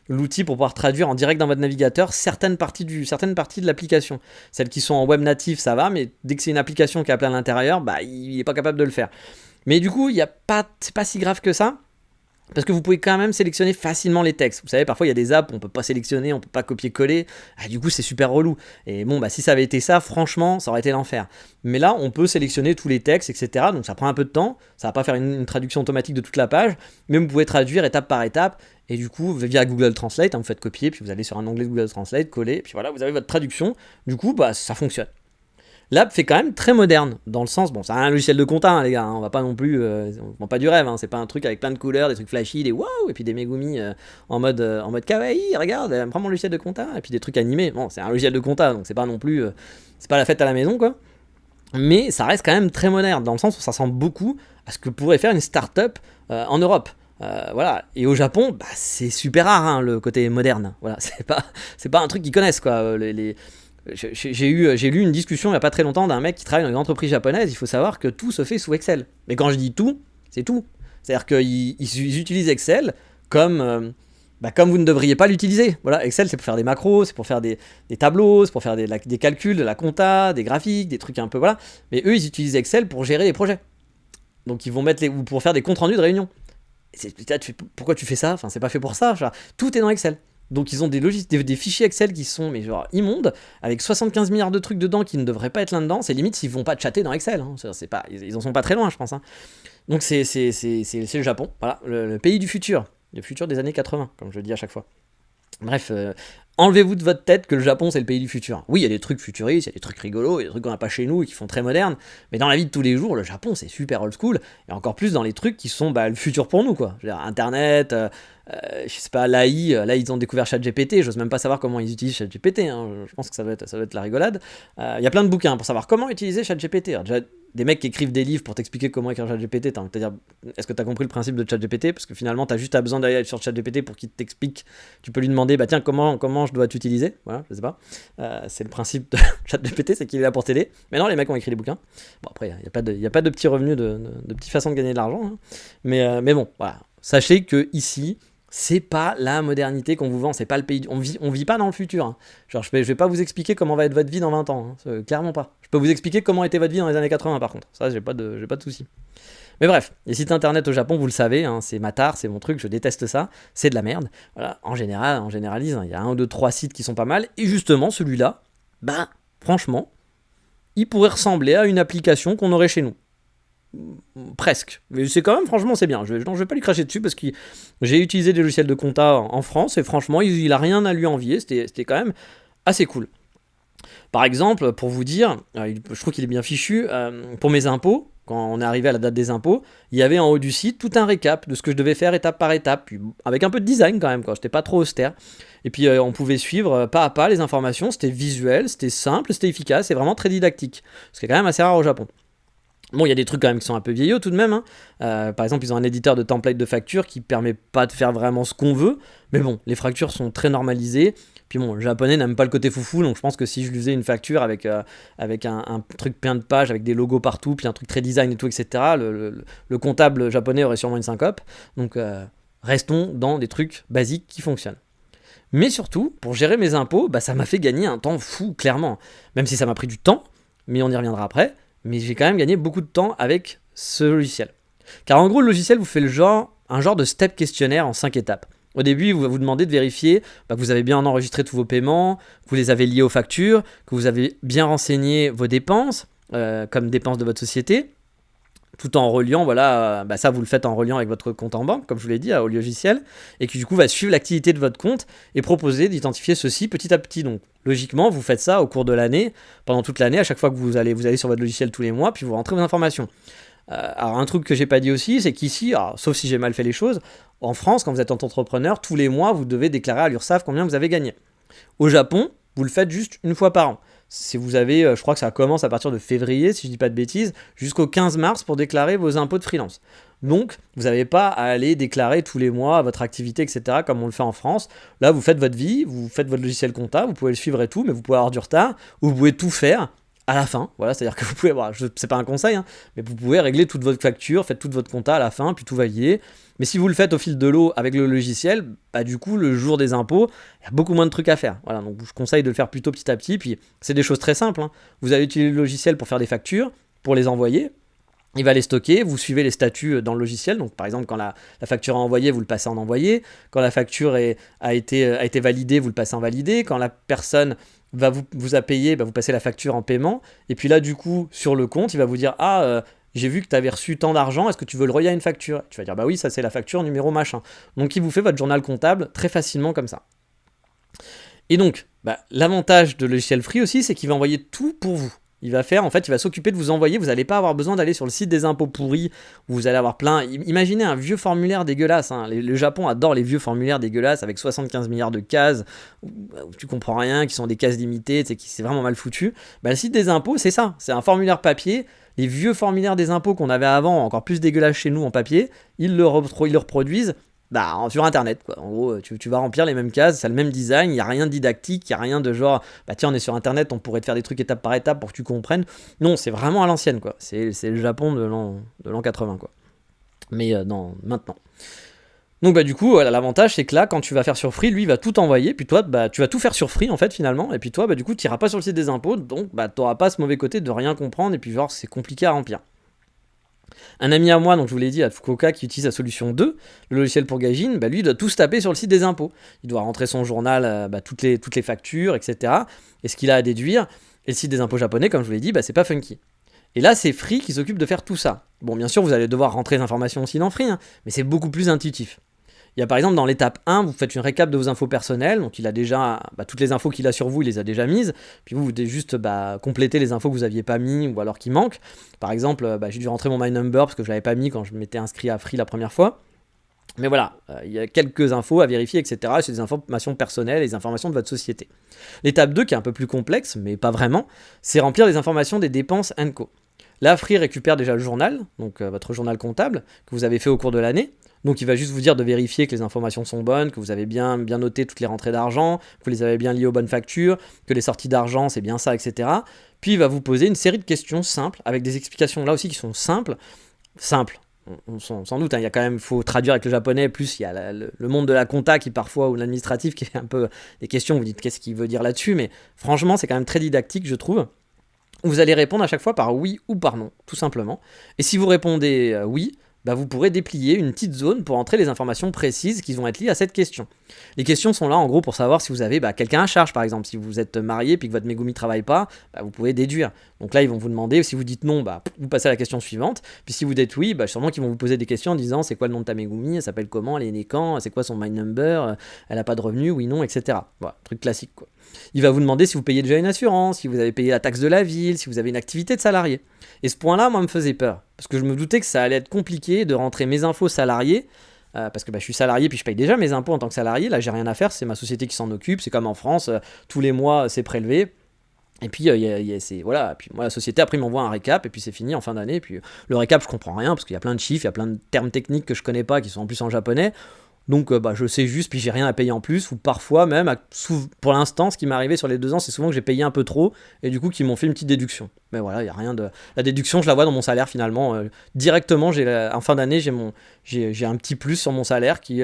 l'outil pour pouvoir traduire en direct dans votre navigateur certaines parties de l'application. Celles qui sont en web natif, ça va, mais dès que c'est une application qui est appelée à l'intérieur, il est pas capable de le faire. Mais du coup, c'est pas si grave que ça. Parce que vous pouvez quand même sélectionner facilement les textes. Vous savez, parfois il y a des apps où on peut pas sélectionner, on peut pas copier-coller. Du coup, c'est super relou. Et bon, si ça avait été ça, franchement, ça aurait été l'enfer. Mais là, on peut sélectionner tous les textes, etc. Donc ça prend un peu de temps. Ça va pas faire une traduction automatique de toute la page. Mais vous pouvez traduire étape par étape. Et du coup, via Google Translate, vous faites copier, puis vous allez sur un onglet Google Translate, coller, puis voilà, vous avez votre traduction. Du coup, ça fonctionne. L'app fait quand même très moderne, dans le sens, c'est un logiciel de compta, les gars, on va pas non plus, on vend pas du rêve, c'est pas un truc avec plein de couleurs, des trucs flashy, des waouh, et puis des Megumi en mode kawaii, regarde, prends mon logiciel de compta, et puis des trucs animés. Bon, c'est un logiciel de compta, donc c'est pas non plus, c'est pas la fête à la maison, quoi. Mais ça reste quand même très moderne, dans le sens où ça ressemble beaucoup à ce que pourrait faire une start-up en Europe. Voilà, et au Japon, c'est super rare, le côté moderne. Voilà, c'est pas un truc qu'ils connaissent, quoi. J'ai lu une discussion il n'y a pas très longtemps d'un mec qui travaille dans une entreprise japonaise. Il faut savoir que tout se fait sous Excel. Mais quand je dis tout, c'est tout. C'est-à-dire qu'ils utilisent Excel comme vous ne devriez pas l'utiliser. Voilà, Excel, c'est pour faire des macros, c'est pour faire des tableaux, c'est pour faire des calculs, de la compta, des graphiques, des trucs un peu, voilà. Mais eux, ils utilisent Excel pour gérer les projets. Donc ils vont ou pour faire des comptes rendus de réunion. Pourquoi tu fais ça? Enfin, c'est pas fait pour ça. Tout est dans Excel. Donc ils ont des fichiers Excel qui sont immondes, avec 75 milliards de trucs dedans qui ne devraient pas être là-dedans. C'est limite s'ils vont pas chatter dans Excel. Ils en sont pas très loin, je pense. Donc c'est le Japon, voilà, le pays du futur. Le futur des années 80, comme je le dis à chaque fois. Bref, enlevez-vous de votre tête que le Japon c'est le pays du futur. Oui, il y a des trucs futuristes, il y a des trucs rigolos, il y a des trucs qu'on n'a pas chez nous et qui font très moderne, mais dans la vie de tous les jours, le Japon c'est super old school, et encore plus dans les trucs qui sont le futur pour nous, quoi. Je veux dire, Internet, je sais pas, l'AI, là ils ont découvert ChatGPT, j'ose même pas savoir comment ils utilisent ChatGPT, je pense que ça va être la rigolade. Il y a plein de bouquins pour savoir comment utiliser ChatGPT. Alors, déjà, des mecs qui écrivent des livres pour t'expliquer comment écrire ChatGPT, t'as envie de te dire, est-ce que t'as compris le principe de ChatGPT? Parce que finalement, t'as juste besoin d'aller sur ChatGPT pour qu'il t'explique. Tu peux lui demander, tiens, comment je dois t'utiliser? Voilà, je sais pas. C'est le principe de ChatGPT, c'est qu'il est là pour t'aider. Mais non, les mecs ont écrit des bouquins. Bon, après, il n'y a pas de petits revenus, de petites façons de gagner de l'argent. Mais bon, voilà. Sachez que ici, c'est pas la modernité qu'on vous vend, c'est pas le pays. On vit pas dans le futur. Genre, je vais pas vous expliquer comment va être votre vie dans 20 ans. Clairement pas. Je peux vous expliquer comment était votre vie dans les années 80 par contre. Ça, j'ai pas de soucis. Mais bref, les sites internet au Japon, vous le savez, c'est ma tare, c'est mon truc, je déteste ça, c'est de la merde. Voilà, en général, on généralise, il y a 1, 2, 3 sites qui sont pas mal, et justement, celui-là, franchement, il pourrait ressembler à une application qu'on aurait chez nous. Presque. Mais c'est quand même, franchement, c'est bien. Je vais pas lui cracher dessus parce que j'ai utilisé des logiciels de compta en France, et franchement, il a rien à lui envier, c'était quand même assez cool. Par exemple, pour vous dire, je trouve qu'il est bien fichu, pour mes impôts, quand on est arrivé à la date des impôts, il y avait en haut du site tout un récap de ce que je devais faire étape par étape, puis avec un peu de design quand même, quoi. J'étais pas trop austère. Et puis on pouvait suivre pas à pas les informations, c'était visuel, c'était simple, c'était efficace, c'est vraiment très didactique. Ce qui est quand même assez rare au Japon. Bon, il y a des trucs quand même qui sont un peu vieillots tout de même, hein. Par exemple, ils ont un éditeur de template de facture qui permet pas de faire vraiment ce qu'on veut. Mais bon, les factures sont très normalisées. Puis bon, le japonais n'aime pas le côté foufou, donc je pense que si je lui faisais une facture avec un truc plein de pages, avec des logos partout, puis un truc très design et tout, etc., le comptable japonais aurait sûrement une syncope. Donc restons dans des trucs basiques qui fonctionnent. Mais surtout, pour gérer mes impôts, bah, ça m'a fait gagner un temps fou, clairement. Même si ça m'a pris du temps, mais on y reviendra après. Mais j'ai quand même gagné beaucoup de temps avec ce logiciel. Car en gros, le logiciel vous fait un genre de step questionnaire en 5 étapes. Au début, il va vous demander de vérifier que vous avez bien enregistré tous vos paiements, que vous les avez liés aux factures, que vous avez bien renseigné vos dépenses, comme dépenses de votre société, tout en reliant, voilà, ça vous le faites en reliant avec votre compte en banque, comme je vous l'ai dit, au logiciel, et qui du coup va suivre l'activité de votre compte et proposer d'identifier ceci petit à petit. Donc logiquement, vous faites ça au cours de l'année, pendant toute l'année, à chaque fois que vous allez sur votre logiciel tous les mois, puis vous rentrez vos informations. Alors un truc que j'ai pas dit aussi, c'est qu'ici, sauf si j'ai mal fait les choses, en France, quand vous êtes entrepreneur, tous les mois, vous devez déclarer à l'URSSAF combien vous avez gagné. Au Japon, vous le faites juste une fois par an. Si vous avez, je crois que ça commence à partir de février, si je dis pas de bêtises, jusqu'au 15 mars pour déclarer vos impôts de freelance. Donc, vous n'avez pas à aller déclarer tous les mois votre activité, etc., comme on le fait en France. Là, vous faites votre vie, vous faites votre logiciel comptable, vous pouvez le suivre et tout, mais vous pouvez avoir du retard, ou vous pouvez tout faire à la fin. Voilà, c'est-à-dire que vous pouvez, c'est pas un conseil, hein, mais vous pouvez régler toute votre facture, faites toute votre compta à la fin, puis tout va lier. Mais si vous le faites au fil de l'eau avec le logiciel, du coup, le jour des impôts, il y a beaucoup moins de trucs à faire. Voilà, donc je conseille de le faire plutôt petit à petit. Puis c'est des choses très simples, hein. Vous allez utiliser le logiciel pour faire des factures, pour les envoyer. Il va les stocker, vous suivez les statuts dans le logiciel. Donc par exemple, quand la facture est envoyée, vous le passez en envoyé. Quand la facture a été validée, vous le passez en validé. Quand la personne vous a payé, vous passez la facture en paiement. Et puis là, du coup, sur le compte, il va vous dire j'ai vu que tu avais reçu tant d'argent, est-ce que tu veux le relier à une facture? Tu vas dire, oui, ça c'est la facture numéro machin. Donc il vous fait votre journal comptable très facilement comme ça. Et donc, l'avantage de logiciel free aussi, c'est qu'il va envoyer tout pour vous. Il va s'occuper de vous envoyer, vous n'allez pas avoir besoin d'aller sur le site des impôts pourris, où vous allez avoir plein... Imaginez un vieux formulaire dégueulasse, hein. Le Japon adore les vieux formulaires dégueulasses avec 75 milliards de cases, où tu comprends rien, qui sont des cases limitées, c'est vraiment mal foutu. Le site des impôts, c'est ça, c'est un formulaire papier. Les vieux formulaires des impôts qu'on avait avant, encore plus dégueulasses chez nous en papier, ils le reproduisent sur internet, quoi. En gros, tu vas remplir les mêmes cases, c'est le même design, il n'y a rien de didactique, il n'y a rien de genre tiens, on est sur internet, on pourrait te faire des trucs étape par étape pour que tu comprennes. Non, c'est vraiment à l'ancienne, quoi. C'est le Japon de l'an 80, quoi. Mais maintenant. Donc du coup, voilà, l'avantage c'est que là, quand tu vas faire sur Free, lui il va tout envoyer, puis toi tu vas tout faire sur Free en fait finalement, et puis toi du coup tu n'iras pas sur le site des impôts, donc tu n'auras pas ce mauvais côté de rien comprendre, et puis genre c'est compliqué à remplir. Un ami à moi, donc je vous l'ai dit, à Fukuoka, qui utilise la solution 2, le logiciel pour Gaijin, lui il doit tout se taper sur le site des impôts. Il doit rentrer son journal, toutes les factures, etc. Et ce qu'il a à déduire. Et le site des impôts japonais, comme je vous l'ai dit, c'est pas funky. Et là, c'est Free qui s'occupe de faire tout ça. Bon, bien sûr, vous allez devoir rentrer les informations aussi dans Free, hein, mais c'est beaucoup plus intuitif. Il y a par exemple dans l'étape 1, vous faites une récap de vos infos personnelles, donc il a déjà toutes les infos qu'il a sur vous, il les a déjà mises, puis vous devez juste compléter les infos que vous n'aviez pas mis ou alors qui manquent. Par exemple, j'ai dû rentrer mon My Number parce que je ne l'avais pas mis quand je m'étais inscrit à Free la première fois. Mais voilà, il y a quelques infos à vérifier, etc. C'est des informations personnelles et des informations de votre société. L'étape 2, qui est un peu plus complexe, mais pas vraiment, c'est remplir les informations des dépenses & co. Là, Free récupère déjà le journal, donc votre journal comptable, que vous avez fait au cours de l'année. Donc il va juste vous dire de vérifier que les informations sont bonnes, que vous avez bien noté toutes les rentrées d'argent, que vous les avez bien liées aux bonnes factures, que les sorties d'argent c'est bien ça, etc. Puis il va vous poser une série de questions simples, avec des explications là aussi qui sont simples. Sans doute, hein, il y a quand même, faut traduire avec le japonais, plus il y a le monde de la compta qui parfois, ou l'administratif qui est un peu des questions, vous dites qu'est-ce qu'il veut dire là-dessus, mais franchement c'est quand même très didactique je trouve. Vous allez répondre à chaque fois par oui ou par non, tout simplement. Et si vous répondez oui, vous pourrez déplier une petite zone pour entrer les informations précises qui vont être liées à cette question. Les questions sont là en gros pour savoir si vous avez quelqu'un à charge par exemple. Si vous êtes marié puis que votre Megumi ne travaille pas, vous pouvez déduire. Donc là ils vont vous demander, si vous dites non, vous passez à la question suivante. Puis si vous dites oui, sûrement qu'ils vont vous poser des questions en disant c'est quoi le nom de ta Megumi, elle s'appelle comment, elle est née quand, c'est quoi son My Number, elle n'a pas de revenus, oui, non, etc. Voilà, truc classique quoi. Il va vous demander si vous payez déjà une assurance, si vous avez payé la taxe de la ville, si vous avez une activité de salarié. Et ce point-là, moi, me faisait peur. Parce que je me doutais que ça allait être compliqué de rentrer mes infos salariés. Parce que je suis salarié, puis je paye déjà mes impôts en tant que salarié. Là, j'ai rien à faire, c'est ma société qui s'en occupe. C'est comme en France, tous les mois, c'est prélevé. Et puis, voilà. Puis moi, la société, après, ils m'envoie un récap, et puis c'est fini en fin d'année. Puis le récap, je comprends rien, parce qu'il y a plein de chiffres, il y a plein de termes techniques que je connais pas, qui sont en plus en japonais. Donc, je sais juste, puis j'ai rien à payer en plus, ou parfois même, pour l'instant, ce qui m'est arrivé sur les 2 ans, c'est souvent que j'ai payé un peu trop, et du coup, qu'ils m'ont fait une petite déduction. Mais voilà, il y a rien de. La déduction, je la vois dans mon salaire finalement. Directement, en fin d'année, j'ai un petit plus sur mon salaire qui,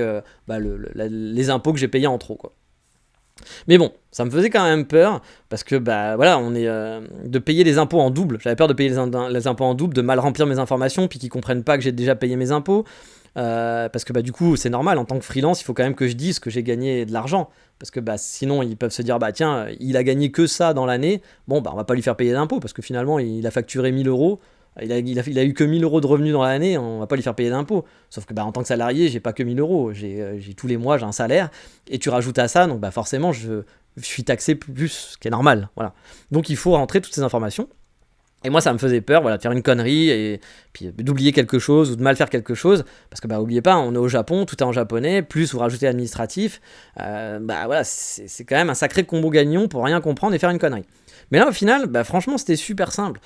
les impôts que j'ai payés en trop, quoi. Mais bon, ça me faisait quand même peur parce que voilà, on est de payer les impôts en double. J'avais peur de payer les impôts en double, de mal remplir mes informations, puis qu'ils comprennent pas que j'ai déjà payé mes impôts. Parce que du coup, c'est normal, en tant que freelance, il faut quand même que je dise que j'ai gagné de l'argent. Parce que sinon, ils peuvent se dire, tiens, il a gagné que ça dans l'année. Bon, on va pas lui faire payer d'impôts parce que finalement, il a facturé 1000 euros. Il a eu que 1000 euros de revenus dans l'année, on va pas lui faire payer d'impôts. Sauf que en tant que salarié, j'ai pas que 1000 euros. J'ai tous les mois, j'ai un salaire. Et tu rajoutes à ça, donc forcément, je suis taxé plus, ce qui est normal. Voilà. Donc il faut rentrer toutes ces informations. Et moi, ça me faisait peur, voilà, de faire une connerie et puis d'oublier quelque chose ou de mal faire quelque chose. Parce que, oubliez pas, on est au Japon, tout est en japonais, plus vous rajoutez administratif. Voilà, c'est quand même un sacré combo gagnant pour rien comprendre et faire une connerie. Mais là, au final, franchement, c'était super simple.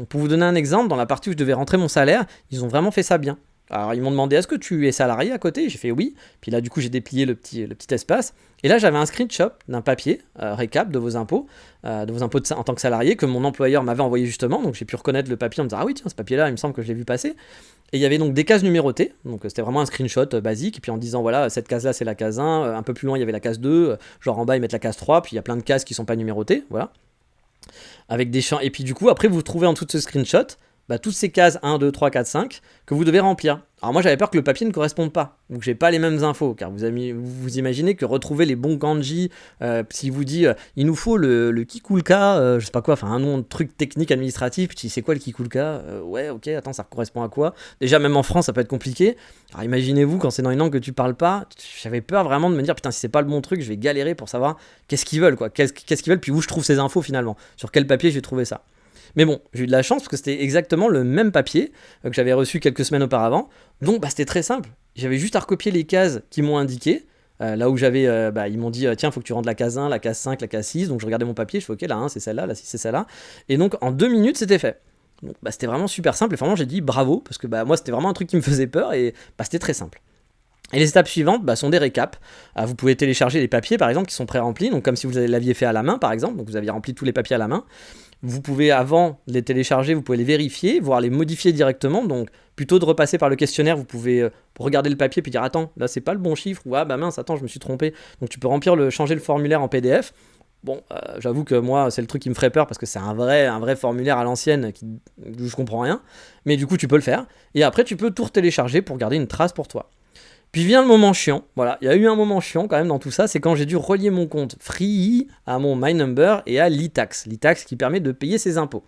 Pour vous donner un exemple, dans la partie où je devais rentrer mon salaire, ils ont vraiment fait ça bien. Alors, ils m'ont demandé, est-ce que tu es salarié à côté? J'ai fait oui. Puis là, du coup, j'ai déplié le petit espace. Et là, j'avais un screenshot d'un papier, récap de vos impôts en tant que salarié, que mon employeur m'avait envoyé justement. Donc, j'ai pu reconnaître le papier en me disant, ah oui, tiens, ce papier-là, il me semble que je l'ai vu passer. Et il y avait donc des cases numérotées. Donc, c'était vraiment un screenshot basique. Et puis, en disant, voilà, cette case-là, c'est la case 1. Un peu plus loin, il y avait la case 2. Genre, en bas, ils mettent la case 3. Puis, il y a plein de cases qui ne sont pas numérotées. Voilà. Avec des champs. Et puis, du coup, après, vous trouvez en dessous de ce screenshot toutes ces cases 1, 2, 3, 4, 5 que vous devez remplir. Alors moi j'avais peur que le papier ne corresponde pas, donc j'ai pas les mêmes infos, car vous imaginez que retrouver les bons kanji, s'il vous dit il nous faut le kikulka, je sais pas quoi, enfin un nom de truc technique administratif, puis c'est quoi le kikulka, ouais ok, attends, ça correspond à quoi? Déjà même en France ça peut être compliqué, alors imaginez-vous quand c'est dans une langue que tu parles pas, j'avais peur vraiment de me dire putain si c'est pas le bon truc, je vais galérer pour savoir qu'est-ce qu'ils veulent, quoi, qu'est-ce qu'ils veulent, puis où je trouve ces infos finalement, sur quel papier j'ai trouvé ça. Mais bon, j'ai eu de la chance parce que c'était exactement le même papier que j'avais reçu quelques semaines auparavant. Donc c'était très simple. J'avais juste à recopier les cases qu'ils m'ont indiquées. Là où j'avais, ils m'ont dit tiens, faut que tu rentres la case 1, la case 5, la case 6. Donc je regardais mon papier, je fais ok, la 1 c'est celle-là, la 6 c'est celle-là. Et donc en 2 minutes c'était fait. Donc c'était vraiment super simple et vraiment j'ai dit bravo parce que moi c'était vraiment un truc qui me faisait peur et c'était très simple. Et les étapes suivantes sont des récaps. Vous pouvez télécharger les papiers par exemple qui sont pré-remplis, donc comme si vous l'aviez fait à la main par exemple, donc vous aviez rempli tous les papiers à la main. Vous pouvez, avant de les télécharger, vous pouvez les vérifier, voire les modifier directement. Donc, plutôt de repasser par le questionnaire, vous pouvez regarder le papier puis dire attends, là c'est pas le bon chiffre, ou ah mince, attends, je me suis trompé. Donc, tu peux changer le formulaire en PDF. Bon, j'avoue que moi, c'est le truc qui me ferait peur parce que c'est un vrai formulaire à l'ancienne où je comprends rien. Mais du coup, tu peux le faire. Et après, tu peux tout télécharger pour garder une trace pour toi. Puis vient le moment chiant, voilà, il y a eu un moment chiant quand même dans tout ça, c'est quand j'ai dû relier mon compte Free à mon My Number et à l'e-tax qui permet de payer ses impôts.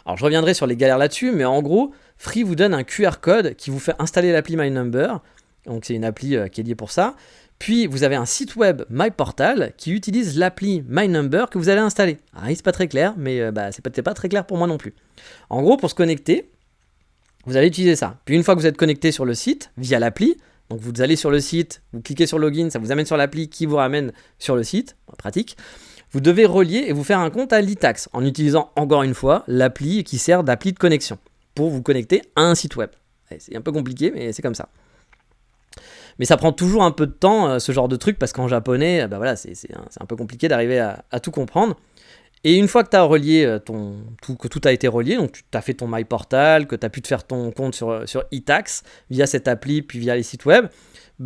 Alors je reviendrai sur les galères là-dessus, mais en gros, Free vous donne un QR code qui vous fait installer l'appli My Number, donc c'est une appli qui est liée pour ça, puis vous avez un site web MyPortal qui utilise l'appli My Number que vous allez installer. Alors c'est pas très clair, mais c'est peut-être pas très clair pour moi non plus. En gros, pour se connecter, vous allez utiliser ça. Puis une fois que vous êtes connecté sur le site, via l'appli, donc vous allez sur le site, vous cliquez sur Login, ça vous amène sur l'appli qui vous ramène sur le site, pratique. Vous devez relier et vous faire un compte à l'e-tax en utilisant encore une fois l'appli qui sert d'appli de connexion pour vous connecter à un site web. C'est un peu compliqué, mais c'est comme ça. Mais ça prend toujours un peu de temps, ce genre de truc, parce qu'en japonais, voilà, c'est un peu compliqué d'arriver à tout comprendre. Et une fois que tu as relié que tout a été relié, donc tu as fait ton MyPortal, que tu as pu te faire ton compte sur e-tax via cette appli, puis via les sites web,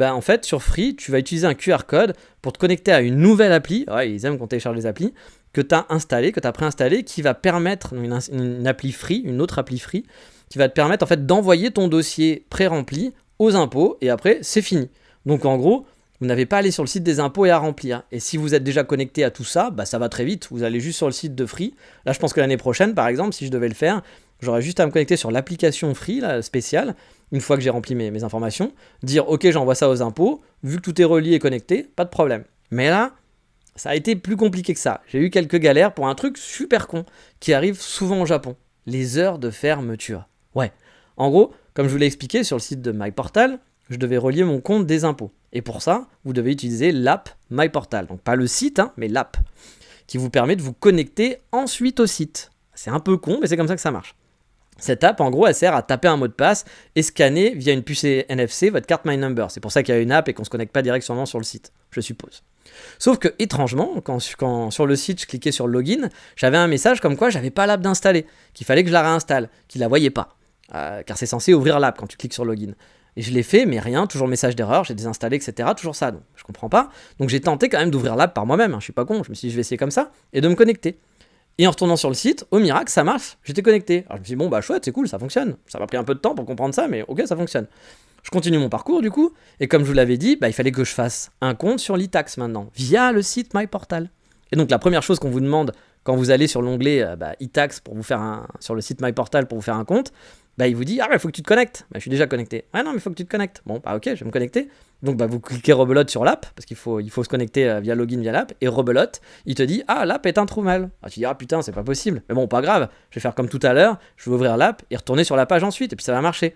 en fait, sur Free, tu vas utiliser un QR code pour te connecter à une nouvelle appli, ouais, ils aiment qu'on télécharge les applis, que tu as installée, que tu as préinstallée, qui va permettre, une appli Free, une autre appli Free, qui va te permettre en fait d'envoyer ton dossier pré-rempli aux impôts, et après, c'est fini. Donc en gros, vous n'avez pas à aller sur le site des impôts et à remplir. Et si vous êtes déjà connecté à tout ça, ça va très vite. Vous allez juste sur le site de Free. Là, je pense que l'année prochaine, par exemple, si je devais le faire, j'aurais juste à me connecter sur l'application Free, là, spéciale, une fois que j'ai rempli mes informations, dire ok, j'envoie ça aux impôts, vu que tout est relié et connecté, pas de problème. Mais là, ça a été plus compliqué que ça. J'ai eu quelques galères pour un truc super con qui arrive souvent au Japon. Les heures de fermeture. Ouais. En gros, comme je vous l'ai expliqué sur le site de MyPortal, je devais relier mon compte des impôts. Et pour ça, vous devez utiliser l'app MyPortal. Donc pas le site, mais l'app. qui vous permet de vous connecter ensuite au site. C'est un peu con, mais c'est comme ça que ça marche. Cette app, en gros, elle sert à taper un mot de passe et scanner via une puce NFC votre carte My Number. C'est pour ça qu'il y a une app et qu'on ne se connecte pas directement sur le site, je suppose. Sauf que, étrangement, quand sur le site, je cliquais sur Login, j'avais un message comme quoi j'avais pas l'app d'installer, qu'il fallait que je la réinstalle, qu'il la voyait pas. Car c'est censé ouvrir l'app quand tu cliques sur Login. Et je l'ai fait, mais rien, toujours message d'erreur, j'ai désinstallé, etc. Toujours ça, donc je comprends pas. Donc j'ai tenté quand même d'ouvrir l'app par moi-même, je suis pas con, je me suis dit je vais essayer comme ça, et de me connecter. Et en retournant sur le site, au miracle, ça marche, j'étais connecté. Alors je me suis dit, bon bah chouette, c'est cool, ça fonctionne. Ça m'a pris un peu de temps pour comprendre ça, mais ok, ça fonctionne. Je continue mon parcours du coup, et comme je vous l'avais dit, il fallait que je fasse un compte sur l'e-tax maintenant, via le site MyPortal. Et donc la première chose qu'on vous demande quand vous allez sur l'onglet e-tax pour vous faire sur le site MyPortal pour vous faire un compte, il vous dit il faut que tu te connectes. Je suis déjà connecté. Ah non, mais il faut que tu te connectes. Bon, ok, je vais me connecter. Donc vous cliquez rebelote sur l'app, parce qu'il faut se connecter via login via l'app, et rebelote, il te dit l'app est introuvable. Tu dis putain, c'est pas possible. Mais bon, pas grave, je vais faire comme tout à l'heure, je vais ouvrir l'app et retourner sur la page ensuite, et puis ça va marcher.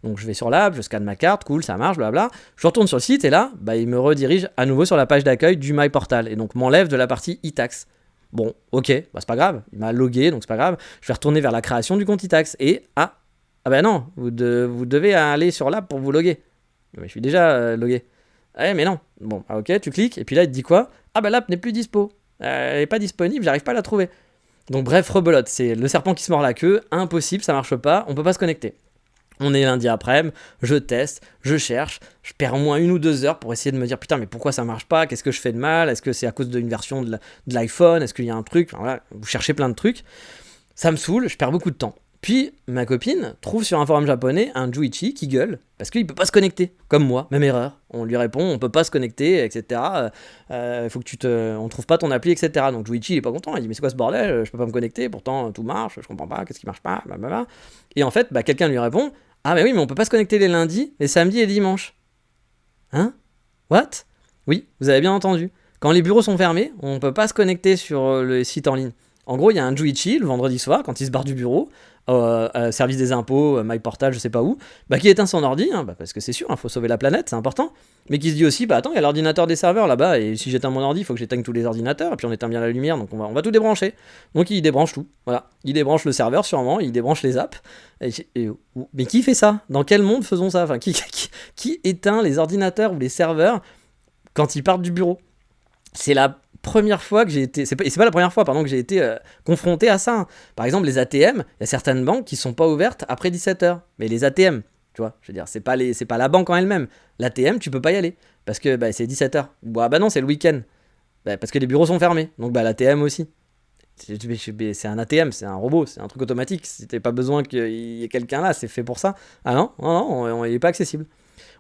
Donc je vais sur l'app, je scanne ma carte, cool, ça marche, blabla. Je retourne sur le site et là, il me redirige à nouveau sur la page d'accueil du MyPortal, et donc m'enlève de la partie e-tax. Bon, ok, c'est pas grave, il m'a logué, donc c'est pas grave. Je vais retourner vers la création du compte e-tax, et non, vous devez aller sur l'app pour vous loguer. Je suis déjà logué. Mais non. Bon, ok, tu cliques, et puis là, il te dit quoi ? L'app n'est plus dispo. Elle n'est pas disponible, j'arrive pas à la trouver. Donc bref, rebelote, c'est le serpent qui se mord la queue, impossible, ça marche pas, on peut pas se connecter. On est lundi après-midi, je teste, je cherche, je perds au moins 1 ou 2 heures pour essayer de me dire putain mais pourquoi ça marche pas, qu'est-ce que je fais de mal, est-ce que c'est à cause d'une version de l'iPhone, est-ce qu'il y a un truc, voilà, vous cherchez plein de trucs, ça me saoule, je perds beaucoup de temps. Puis ma copine trouve sur un forum japonais un Juichi qui gueule parce qu'il peut pas se connecter, comme moi, même erreur. On lui répond on peut pas se connecter, etc. Faut que on trouve pas ton appli, etc. Donc Juichi il est pas content, il dit mais c'est quoi ce bordel, je peux pas me connecter, pourtant tout marche, je comprends pas, qu'est-ce qui marche pas, blablabla. Et en fait quelqu'un lui répond mais oui, mais on peut pas se connecter les lundis, les samedis et les dimanches. Hein ? What ? Oui, vous avez bien entendu. Quand les bureaux sont fermés, on peut pas se connecter sur le site en ligne. En gros, il y a un Juichi le vendredi soir, quand il se barre du bureau, service des impôts, MyPortal, je sais pas où, qui éteint son ordi, parce que c'est sûr, faut sauver la planète, c'est important, mais qui se dit aussi, attends, il y a l'ordinateur des serveurs là-bas, et si j'éteins mon ordi, il faut que j'éteigne tous les ordinateurs, et puis on éteint bien la lumière, donc on va tout débrancher. Donc il débranche tout, voilà. Il débranche le serveur sûrement, il débranche les apps, mais qui fait ça ? Dans quel monde faisons ça ? Enfin, qui éteint les ordinateurs ou les serveurs quand ils partent du bureau ? C'est la première fois que j'ai été, c'est pas la première fois que j'ai été confronté à ça. Par exemple, les ATM, il y a certaines banques qui sont pas ouvertes après 17h. Mais les ATM, tu vois, je veux dire, c'est pas la banque en elle-même. L'ATM, tu peux pas y aller parce que c'est 17h. Non, c'est le week-end. Parce que les bureaux sont fermés. Donc l'ATM aussi. C'est un ATM, c'est un robot, c'est un truc automatique. Si t'as pas besoin qu'il y ait quelqu'un là, c'est fait pour ça. Ah non, il est pas accessible.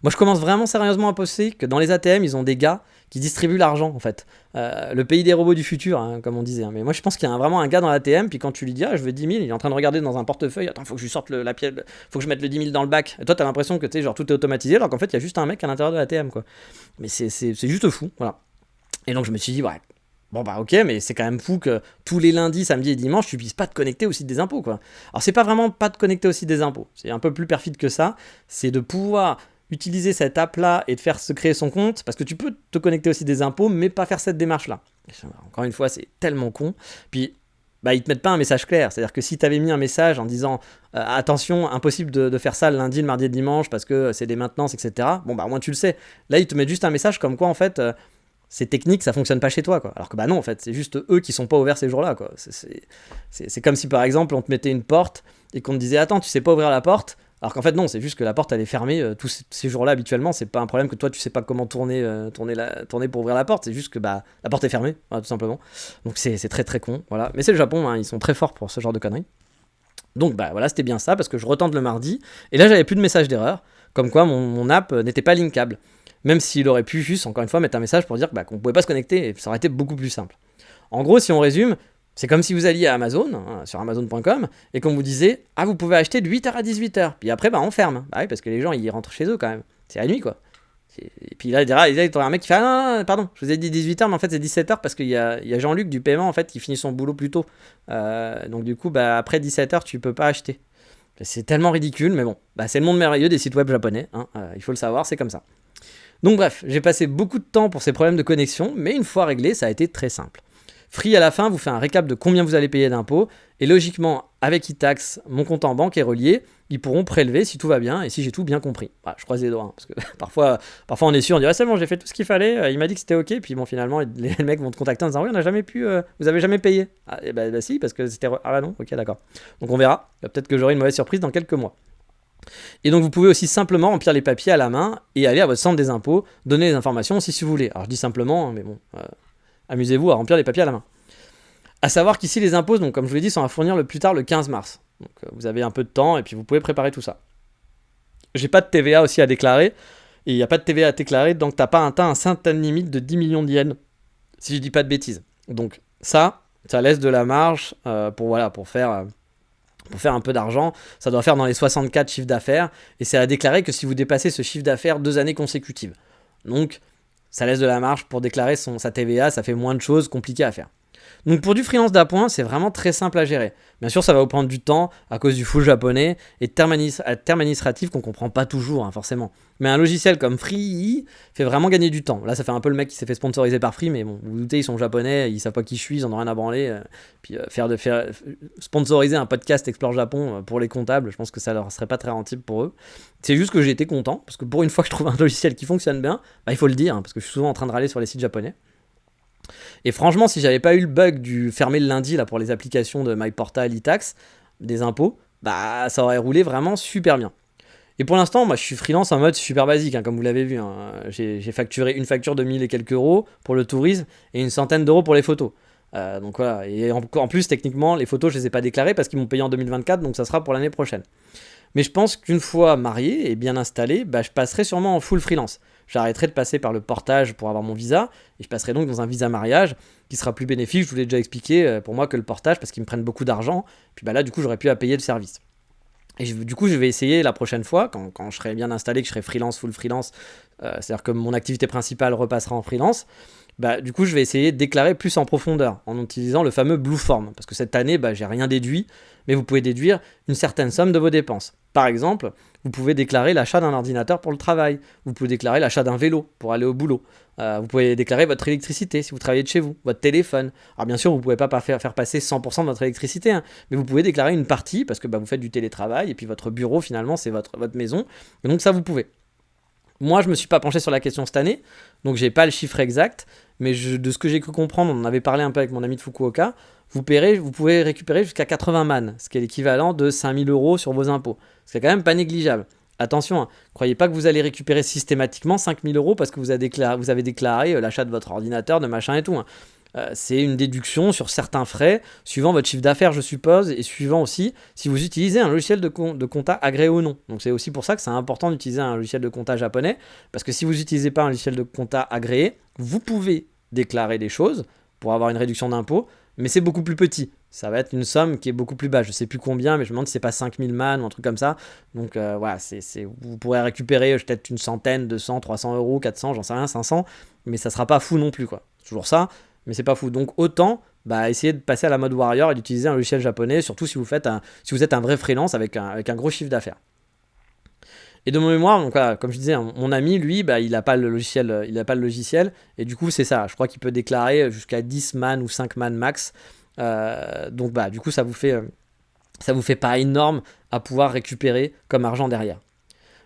Moi, je commence vraiment sérieusement à penser que dans les ATM, ils ont des gars qui distribuent l'argent, en fait. Le pays des robots du futur, comme on disait. Mais moi, je pense qu'il y a vraiment un gars dans l'ATM, puis quand tu lui dis, je veux 10 000, il est en train de regarder dans un portefeuille, attends, faut que je lui sorte la pièce, faut que je mette le 10 000 dans le bac. Et toi, t'as l'impression que tout est automatisé, alors qu'en fait, il y a juste un mec à l'intérieur de l'ATM, quoi. Mais c'est juste fou, voilà. Et donc, je me suis dit, ok, mais c'est quand même fou que tous les lundis, samedis et dimanches, tu puisses pas te connecter au site des impôts, quoi. Alors, c'est pas vraiment pas te connecter au site des impôts. C'est un peu plus perfide que ça. C'est de pouvoir utiliser cette app-là et de faire se créer son compte, parce que tu peux te connecter aussi des impôts, mais pas faire cette démarche-là. Encore une fois, c'est tellement con. Puis, ils te mettent pas un message clair. C'est-à-dire que si tu avais mis un message en disant attention, impossible de faire ça le lundi, le mardi et le dimanche, parce que c'est des maintenances, etc., au moins tu le sais. Là, ils te mettent juste un message comme quoi, en fait, c'est technique, ça fonctionne pas chez toi, quoi. Alors que non, en fait, c'est juste eux qui sont pas ouverts ces jours-là, quoi. C'est comme si, par exemple, on te mettait une porte et qu'on te disait attends, tu sais pas ouvrir la porte. Alors qu'en fait non, c'est juste que la porte elle est fermée tous ces jours-là habituellement, c'est pas un problème que toi tu sais pas comment tourner pour ouvrir la porte, c'est juste que la porte est fermée, voilà, tout simplement. Donc c'est très très con, voilà. Mais c'est le Japon, ils sont très forts pour ce genre de conneries. Donc voilà, c'était bien ça, parce que je retente le mardi, et là j'avais plus de message d'erreur, comme quoi mon app n'était pas linkable. Même s'il aurait pu juste, encore une fois, mettre un message pour dire qu'on pouvait pas se connecter, et ça aurait été beaucoup plus simple. En gros, si on résume, c'est comme si vous alliez à Amazon, sur Amazon.com, et qu'on vous disait « Ah, vous pouvez acheter de 8h à 18h. » Puis après, on ferme. Oui, parce que les gens, ils rentrent chez eux quand même. C'est la nuit, quoi. Et puis là, il y aura un mec qui fait « Ah non, pardon, je vous ai dit 18h, mais en fait, c'est 17h parce qu'il y a Jean-Luc du paiement, en fait, qui finit son boulot plus tôt. Donc du coup, après 17h, tu peux pas acheter. » C'est tellement ridicule, mais bon. C'est le monde merveilleux des sites web japonais. Il faut le savoir, c'est comme ça. Donc bref, j'ai passé beaucoup de temps pour ces problèmes de connexion, mais une fois réglés, ça a été très simple. Free, à la fin, vous fait un récap de combien vous allez payer d'impôts. Et logiquement, avec e-tax, mon compte en banque est relié. Ils pourront prélever si tout va bien et si j'ai tout bien compris. Bah, je croise les doigts, hein, parce que parfois on est sûr, on dit c'est bon, j'ai fait tout ce qu'il fallait, il m'a dit que c'était ok, puis bon, finalement, les mecs vont te contacter en disant oui, on n'a jamais pu, vous avez jamais payé. Ah, et bah si, parce que c'était. Ah bah non, ok, d'accord. Donc on verra. Peut-être que j'aurai une mauvaise surprise dans quelques mois. Et donc vous pouvez aussi simplement remplir les papiers à la main et aller à votre centre des impôts, donner les informations si vous voulez. Alors je dis simplement, mais bon, amusez-vous à remplir les papiers à la main. À savoir qu'ici les impôts, donc, comme je vous l'ai dit, sont à fournir le plus tard le 15 mars. Donc vous avez un peu de temps et puis vous pouvez préparer tout ça. J'ai pas de TVA aussi à déclarer, et il n'y a pas de TVA à déclarer, donc t'as pas atteint un certain limite de 10 millions d'yens, si je dis pas de bêtises. Donc ça laisse de la marge pour faire un peu d'argent. Ça doit faire dans les 64 chiffres d'affaires, et c'est à déclarer que si vous dépassez ce chiffre d'affaires 2 années consécutives. Donc ça laisse de la marge pour déclarer sa TVA, ça fait moins de choses compliquées à faire. Donc pour du freelance d'appoint, c'est vraiment très simple à gérer. Bien sûr, ça va vous prendre du temps à cause du full japonais et de termes administratifs qu'on ne comprend pas toujours, hein, forcément. Mais un logiciel comme Free fait vraiment gagner du temps. Là, ça fait un peu le mec qui s'est fait sponsoriser par Free, mais bon, vous vous doutez, ils sont japonais, ils savent pas qui je suis, ils en ont rien à branler. Puis sponsoriser un podcast Explore Japon pour les comptables, je pense que ça leur serait pas très rentable pour eux. C'est juste que j'ai été content, parce que pour une fois que je trouve un logiciel qui fonctionne bien, bah, il faut le dire, hein, parce que je suis souvent en train de râler sur les sites japonais. Et franchement, si j'avais pas eu le bug du fermer le lundi là, pour les applications de MyPortal, e-tax, des impôts, bah ça aurait roulé vraiment super bien. Et pour l'instant, moi je suis freelance en mode super basique, hein, comme vous l'avez vu. Hein. J'ai facturé une facture de 1000 et quelques euros pour le tourisme et une centaine d'euros pour les photos. Donc voilà, et en plus, techniquement, les photos, je les ai pas déclarées parce qu'ils m'ont payé en 2024, donc ça sera pour l'année prochaine. Mais je pense qu'une fois marié et bien installé, bah, je passerai sûrement en full freelance. J'arrêterai de passer par le portage pour avoir mon visa, et je passerai donc dans un visa mariage qui sera plus bénéfique, je vous l'ai déjà expliqué, pour moi que le portage, parce qu'ils me prennent beaucoup d'argent, puis bah là du coup j'aurais pu à payer le service. Et du coup je vais essayer la prochaine fois, quand je serai bien installé, que je serai freelance, full freelance, c'est-à-dire que mon activité principale repassera en freelance, bah, du coup je vais essayer de déclarer plus en profondeur, en utilisant le fameux Blue Form, parce que cette année, bah, j'ai rien déduit, mais vous pouvez déduire une certaine somme de vos dépenses. Par exemple, vous pouvez déclarer l'achat d'un ordinateur pour le travail, vous pouvez déclarer l'achat d'un vélo pour aller au boulot, vous pouvez déclarer votre électricité si vous travaillez de chez vous, votre téléphone. Alors bien sûr, vous ne pouvez pas faire passer 100% de votre électricité, hein, mais vous pouvez déclarer une partie parce que bah, vous faites du télétravail et puis votre bureau finalement c'est votre maison, et donc ça vous pouvez. Moi, je ne me suis pas penché sur la question cette année, donc j'ai pas le chiffre exact, mais de ce que j'ai cru comprendre, on en avait parlé un peu avec mon ami de Fukuoka, vous pouvez récupérer jusqu'à 80 man, ce qui est l'équivalent de 5000 euros sur vos impôts. Ce qui est quand même pas négligeable. Attention, hein, croyez pas que vous allez récupérer systématiquement 5000 euros parce que vous avez déclaré l'achat de votre ordinateur, de machin et tout. Hein. C'est une déduction sur certains frais, suivant votre chiffre d'affaires, je suppose, et suivant aussi si vous utilisez un logiciel de compta agréé ou non. Donc c'est aussi pour ça que c'est important d'utiliser un logiciel de compta japonais, parce que si vous n'utilisez pas un logiciel de compta agréé, vous pouvez déclarer des choses pour avoir une réduction d'impôt, mais c'est beaucoup plus petit. Ça va être une somme qui est beaucoup plus basse. Je sais plus combien, mais je me demande si c'est pas 5000 man ou un truc comme ça. Donc voilà, vous pourrez récupérer peut-être une centaine, 200, 300 euros, 400, j'en sais rien, 500, mais ça sera pas fou non plus, quoi. C'est toujours ça, mais c'est pas fou. Donc autant essayer de passer à la mode warrior et d'utiliser un logiciel japonais, surtout si vous êtes un vrai freelance avec un gros chiffre d'affaires. Et de mon mémoire, donc voilà, comme je disais, mon ami, lui, il n'a pas le logiciel, et du coup, c'est ça. Je crois qu'il peut déclarer jusqu'à 10 man ou 5 man max. Donc, du coup, ça vous fait pas énorme à pouvoir récupérer comme argent derrière.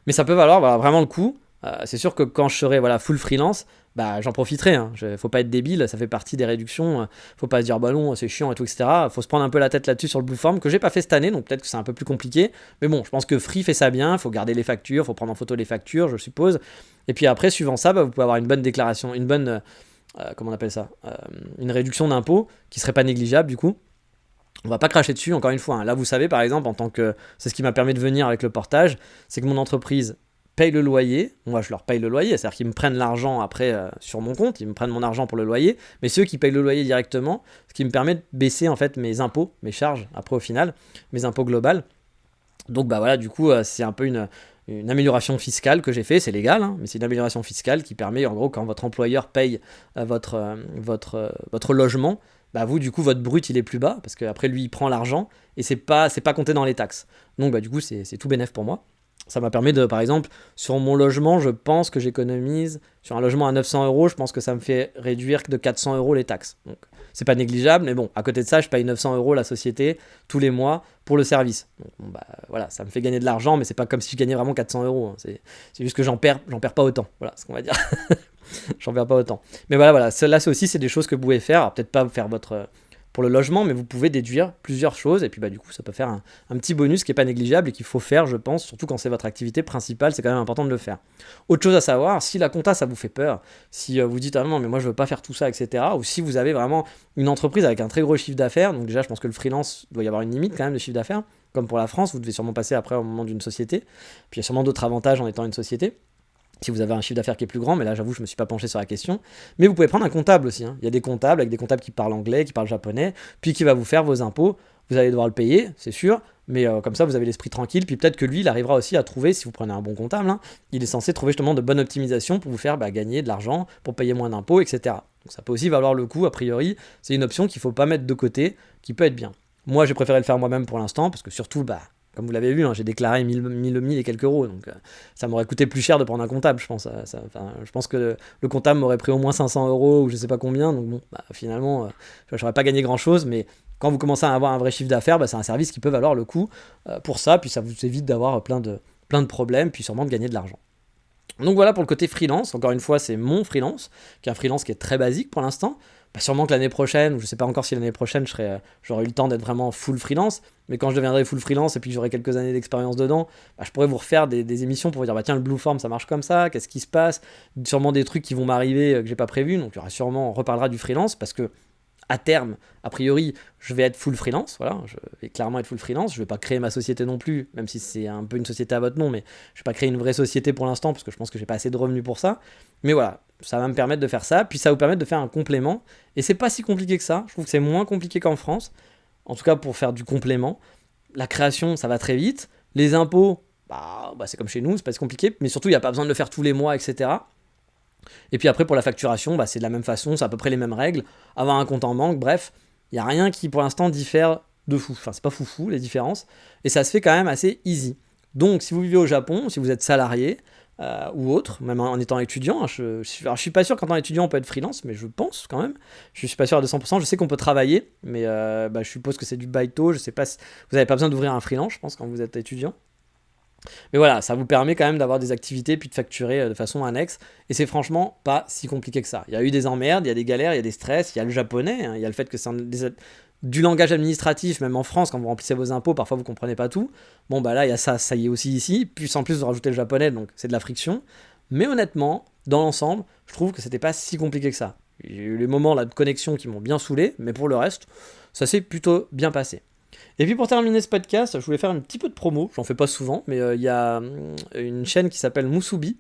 Mais ça peut valoir vraiment le coup. C'est sûr que quand je serai full freelance, j'en profiterai. Hein. Faut pas être débile, ça fait partie des réductions. Faut pas se dire non, c'est chiant et tout, etc. Faut se prendre un peu la tête là-dessus sur le Blue Form, que j'ai pas fait cette année, donc peut-être que c'est un peu plus compliqué. Mais bon, je pense que Free fait ça bien. Faut garder les factures, faut prendre en photo les factures, je suppose. Et puis après, suivant ça, vous pouvez avoir une bonne déclaration, une bonne, comment on appelle ça, une réduction d'impôt qui serait pas négligeable du coup. On va pas cracher dessus, encore une fois. Hein. Là, vous savez, par exemple, c'est ce qui m'a permis de venir avec le portage, c'est que mon entreprise paye le loyer, moi je leur paye le loyer, c'est-à-dire qu'ils me prennent l'argent après sur mon compte, ils me prennent mon argent pour le loyer, mais ceux qui payent le loyer directement, ce qui me permet de baisser en fait mes impôts, mes charges, après au final, mes impôts globaux. Donc du coup c'est un peu une amélioration fiscale que j'ai fait, c'est légal, hein, mais c'est une amélioration fiscale qui permet en gros quand votre employeur paye votre logement, vous du coup votre brut il est plus bas, parce qu'après lui il prend l'argent, et c'est pas compté dans les taxes. Donc du coup c'est tout bénef pour moi. Ça m'a permis de, par exemple, sur mon logement, je pense que j'économise, sur un logement à 900 euros, je pense que ça me fait réduire de 400 euros les taxes. Donc, c'est pas négligeable, mais bon, à côté de ça, je paye 900 euros la société tous les mois pour le service. Donc, bon, bah, voilà, ça me fait gagner de l'argent, mais c'est pas comme si je gagnais vraiment 400 euros. Hein. C'est juste que j'en perds pas autant. Voilà ce qu'on va dire. J'en perds pas autant. Mais voilà, là, c'est aussi, c'est des choses que vous pouvez faire. Alors, peut-être pas faire pour le logement, mais vous pouvez déduire plusieurs choses, et puis bah, du coup, ça peut faire un petit bonus qui n'est pas négligeable et qu'il faut faire, je pense, surtout quand c'est votre activité principale, c'est quand même important de le faire. Autre chose à savoir, si la compta, ça vous fait peur, si vous dites, ah non, mais moi, je veux pas faire tout ça, etc., ou si vous avez vraiment une entreprise avec un très gros chiffre d'affaires, donc déjà, je pense que le freelance, doit y avoir une limite quand même de chiffre d'affaires, comme pour la France, vous devez sûrement passer après au moment d'une société, puis il y a sûrement d'autres avantages en étant une société, si vous avez un chiffre d'affaires qui est plus grand, mais là j'avoue je me suis pas penché sur la question, mais vous pouvez prendre un comptable aussi, hein. Il y a des comptables avec des comptables qui parlent anglais, qui parlent japonais, puis qui va vous faire vos impôts, vous allez devoir le payer, c'est sûr, mais comme ça vous avez l'esprit tranquille, puis peut-être que lui il arrivera aussi à trouver, si vous prenez un bon comptable, hein, il est censé trouver justement de bonnes optimisations pour vous faire gagner de l'argent, pour payer moins d'impôts, etc. Donc ça peut aussi valoir le coup, a priori, c'est une option qu'il faut pas mettre de côté, qui peut être bien. Moi j'ai préféré le faire moi-même pour l'instant, parce que surtout, comme vous l'avez vu, hein, j'ai déclaré 1000 et quelques euros, donc ça m'aurait coûté plus cher de prendre un comptable, je pense. Je pense que le comptable m'aurait pris au moins 500 euros ou je sais pas combien, donc bon, finalement, je n'aurais pas gagné grand-chose, mais quand vous commencez à avoir un vrai chiffre d'affaires, c'est un service qui peut valoir le coup pour ça, puis ça vous évite d'avoir plein de problèmes, puis sûrement de gagner de l'argent. Donc voilà pour le côté freelance, encore une fois c'est mon freelance, qui est un freelance qui est très basique pour l'instant, sûrement que l'année prochaine, ou je sais pas encore si l'année prochaine j'aurai eu le temps d'être vraiment full freelance, mais quand je deviendrai full freelance et puis que j'aurai quelques années d'expérience dedans, je pourrais vous refaire des émissions pour vous dire tiens le Blueform ça marche comme ça, qu'est-ce qui se passe, sûrement des trucs qui vont m'arriver que j'ai pas prévu, donc il y aura sûrement, on reparlera du freelance parce que à terme, a priori, je vais être full freelance, voilà, je vais clairement être full freelance, je vais pas créer ma société non plus, même si c'est un peu une société à votre nom, mais je vais pas créer une vraie société pour l'instant, parce que je pense que j'ai pas assez de revenus pour ça, mais voilà, ça va me permettre de faire ça, puis ça va vous permettre de faire un complément, et c'est pas si compliqué que ça, je trouve que c'est moins compliqué qu'en France, en tout cas pour faire du complément, la création, ça va très vite, les impôts, c'est comme chez nous, c'est pas si compliqué, mais surtout il n'y a pas besoin de le faire tous les mois, etc., et puis après, pour la facturation, c'est de la même façon, c'est à peu près les mêmes règles. Avoir un compte en banque, bref, il n'y a rien qui pour l'instant diffère de fou. Enfin, c'est pas foufou les différences. Et ça se fait quand même assez easy. Donc, si vous vivez au Japon, si vous êtes salarié ou autre, même en étant étudiant, hein, je suis pas sûr qu'en tant qu'étudiant on peut être freelance, mais je pense quand même. Je suis pas sûr à 200%. Je sais qu'on peut travailler, mais je suppose que c'est du baito. Je sais pas si vous n'avez pas besoin d'ouvrir un freelance, je pense, quand vous êtes étudiant. Mais voilà, ça vous permet quand même d'avoir des activités puis de facturer de façon annexe. Et c'est franchement pas si compliqué que ça. Il y a eu des emmerdes, il y a des galères, il y a des stress, il y a le japonais, hein, il y a le fait que c'est du langage administratif, même en France, quand vous remplissez vos impôts, parfois vous comprenez pas tout. Bon, là, il y a ça y est aussi ici. Puis en plus, vous rajoutez le japonais, donc c'est de la friction. Mais honnêtement, dans l'ensemble, je trouve que c'était pas si compliqué que ça. J'ai eu les moments là de connexion qui m'ont bien saoulé, mais pour le reste, ça s'est plutôt bien passé. Et puis pour terminer ce podcast, je voulais faire un petit peu de promo, j'en fais pas souvent, mais il y a une chaîne qui s'appelle Musubi,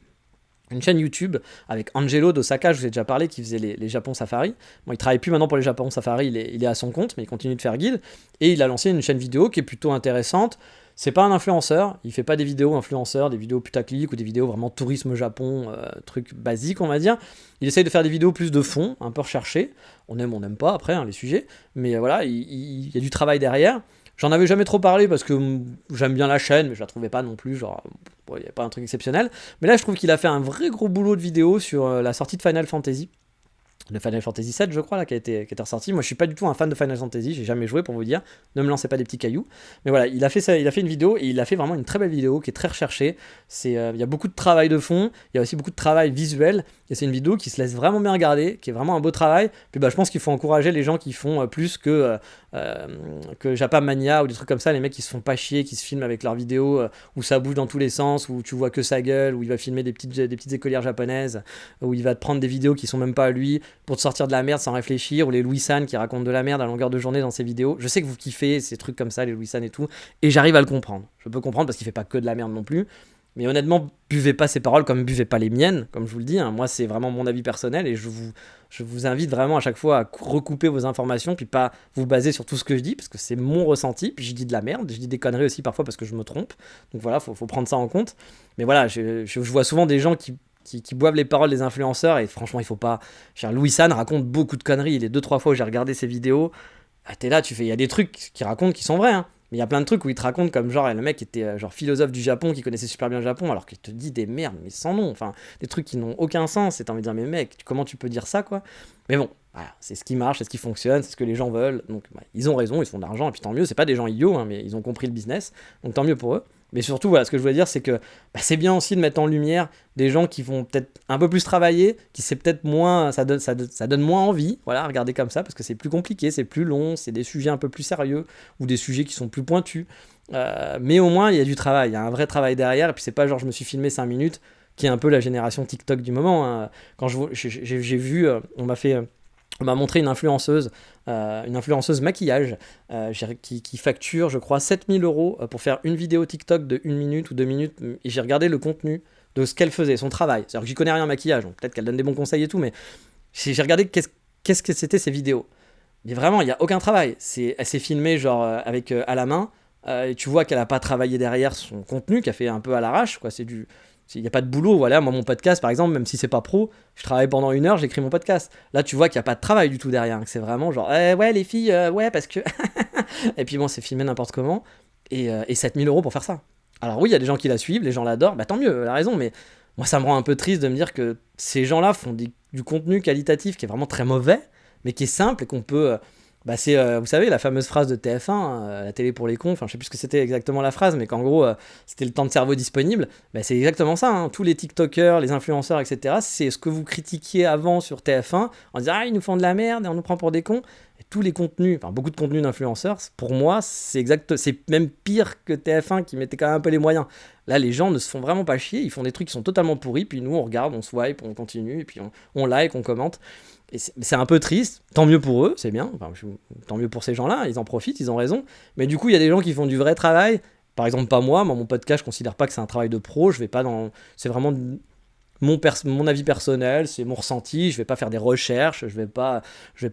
une chaîne YouTube avec Angelo d'Osaka, je vous ai déjà parlé, qui faisait les Japon Safari. Bon, il travaille plus maintenant pour les Japon Safari, il est à son compte, mais il continue de faire guide, et il a lancé une chaîne vidéo qui est plutôt intéressante. C'est pas un influenceur, il fait pas des vidéos influenceurs, des vidéos putaclic ou des vidéos vraiment tourisme Japon, trucs basiques on va dire. Il essaye de faire des vidéos plus de fond, un peu recherchées. On aime, on n'aime pas après les sujets, mais voilà, il y a du travail derrière. J'en avais jamais trop parlé parce que j'aime bien la chaîne, mais je la trouvais pas non plus, il n'y a pas un truc exceptionnel. Mais là, je trouve qu'il a fait un vrai gros boulot de vidéo sur la sortie de Final Fantasy. Le Final Fantasy VII, je crois, là, qui a été ressorti. Moi, je suis pas du tout un fan de Final Fantasy, j'ai jamais joué pour vous dire. Ne me lancez pas des petits cailloux. Mais voilà, il a fait une vidéo et il a fait vraiment une très belle vidéo qui est très recherchée. Il y a beaucoup de travail de fond, il y a aussi beaucoup de travail visuel. Et c'est une vidéo qui se laisse vraiment bien regarder, qui est vraiment un beau travail. Puis je pense qu'il faut encourager les gens qui font plus que Japamania ou des trucs comme ça, les mecs qui se font pas chier, qui se filment avec leurs vidéos où ça bouge dans tous les sens, où tu vois que sa gueule, où il va filmer des petites écolières japonaises, où il va te prendre des vidéos qui sont même pas à lui pour te sortir de la merde sans réfléchir, ou les Louis San qui racontent de la merde à longueur de journée dans ses vidéos. Je sais que vous kiffez ces trucs comme ça, les Louis San et tout, et j'arrive à le comprendre. Je peux comprendre parce qu'il fait pas que de la merde non plus. Mais honnêtement, buvez pas ses paroles comme buvez pas les miennes, comme je vous le dis. Hein. Moi, c'est vraiment mon avis personnel et je vous invite vraiment à chaque fois à recouper vos informations, puis pas vous baser sur tout ce que je dis, parce que c'est mon ressenti. Puis je dis de la merde, je dis des conneries aussi parfois parce que je me trompe. Donc voilà, faut prendre ça en compte. Mais voilà, je vois souvent des gens qui boivent les paroles des influenceurs et franchement, il faut pas. Louis San raconte beaucoup de conneries. Les 2-3 fois où j'ai regardé ses vidéos, t'es là, il y a des trucs qu'il raconte qui sont vrais, hein. Mais il y a plein de trucs où il te raconte comme genre le mec était genre philosophe du Japon qui connaissait super bien le Japon alors qu'il te dit des merdes mais sans nom, enfin des trucs qui n'ont aucun sens et t'as envie de dire mais mec comment tu peux dire ça quoi. Mais bon, voilà, c'est ce qui marche, c'est ce qui fonctionne, c'est ce que les gens veulent, donc ils ont raison, ils font de l'argent et puis tant mieux, c'est pas des gens idiots hein, mais ils ont compris le business, donc tant mieux pour eux. Mais surtout, voilà, ce que je voulais dire, c'est que c'est bien aussi de mettre en lumière des gens qui vont peut-être un peu plus travailler, qui c'est peut-être moins, ça donne moins envie, voilà, regardez comme ça, parce que c'est plus compliqué, c'est plus long, c'est des sujets un peu plus sérieux, ou des sujets qui sont plus pointus. Mais au moins, il y a du travail, il y a un vrai travail derrière, et puis c'est pas genre je me suis filmé 5 minutes, qui est un peu la génération TikTok du moment. Hein. Quand j'ai vu, on m'a montré une influenceuse maquillage qui facture, je crois, 7 000 € pour faire une vidéo TikTok de 1 minute ou 2 minutes. Et j'ai regardé le contenu de ce qu'elle faisait, son travail. C'est-à-dire que j'y connais rien en maquillage, donc peut-être qu'elle donne des bons conseils et tout, mais j'ai regardé qu'est-ce que c'était ces vidéos. Mais vraiment, il n'y a aucun travail. Elle s'est filmée genre avec à la main. Et tu vois qu'elle n'a pas travaillé derrière son contenu, qu'elle fait un peu à l'arrache. Quoi. Il n'y a pas de boulot, voilà, moi mon podcast par exemple, même si c'est pas pro, je travaille pendant 1 heure, j'écris mon podcast. Là tu vois qu'il n'y a pas de travail du tout derrière, que c'est vraiment genre, ouais les filles, ouais parce que... et puis bon, c'est filmé n'importe comment, et 7 000 € pour faire ça. Alors oui, il y a des gens qui la suivent, les gens l'adorent, bah tant mieux, elle a raison, mais moi ça me rend un peu triste de me dire que ces gens-là font du contenu qualitatif qui est vraiment très mauvais, mais qui est simple et qu'on peut... c'est, vous savez, la fameuse phrase de TF1, la télé pour les cons, enfin je sais plus ce que c'était exactement la phrase, mais qu'en gros, c'était le temps de cerveau disponible, c'est exactement ça, hein. Tous les TikTokers, les influenceurs, etc., c'est ce que vous critiquiez avant sur TF1, en disant « Ah, ils nous font de la merde et on nous prend pour des cons », et tous les contenus, enfin beaucoup de contenus d'influenceurs, pour moi, c'est même pire que TF1 qui mettait quand même un peu les moyens. Là, les gens ne se font vraiment pas chier, ils font des trucs qui sont totalement pourris, puis nous on regarde, on swipe, on continue, et puis on like, on commente. Et c'est un peu triste, tant mieux pour eux, c'est bien, tant mieux pour ces gens-là, ils en profitent, ils ont raison, mais du coup il y a des gens qui font du vrai travail, par exemple pas moi, mon podcast je considère pas que c'est un travail de pro, je vais pas dans... c'est vraiment mon avis personnel, c'est mon ressenti, je vais pas faire des recherches, je vais pas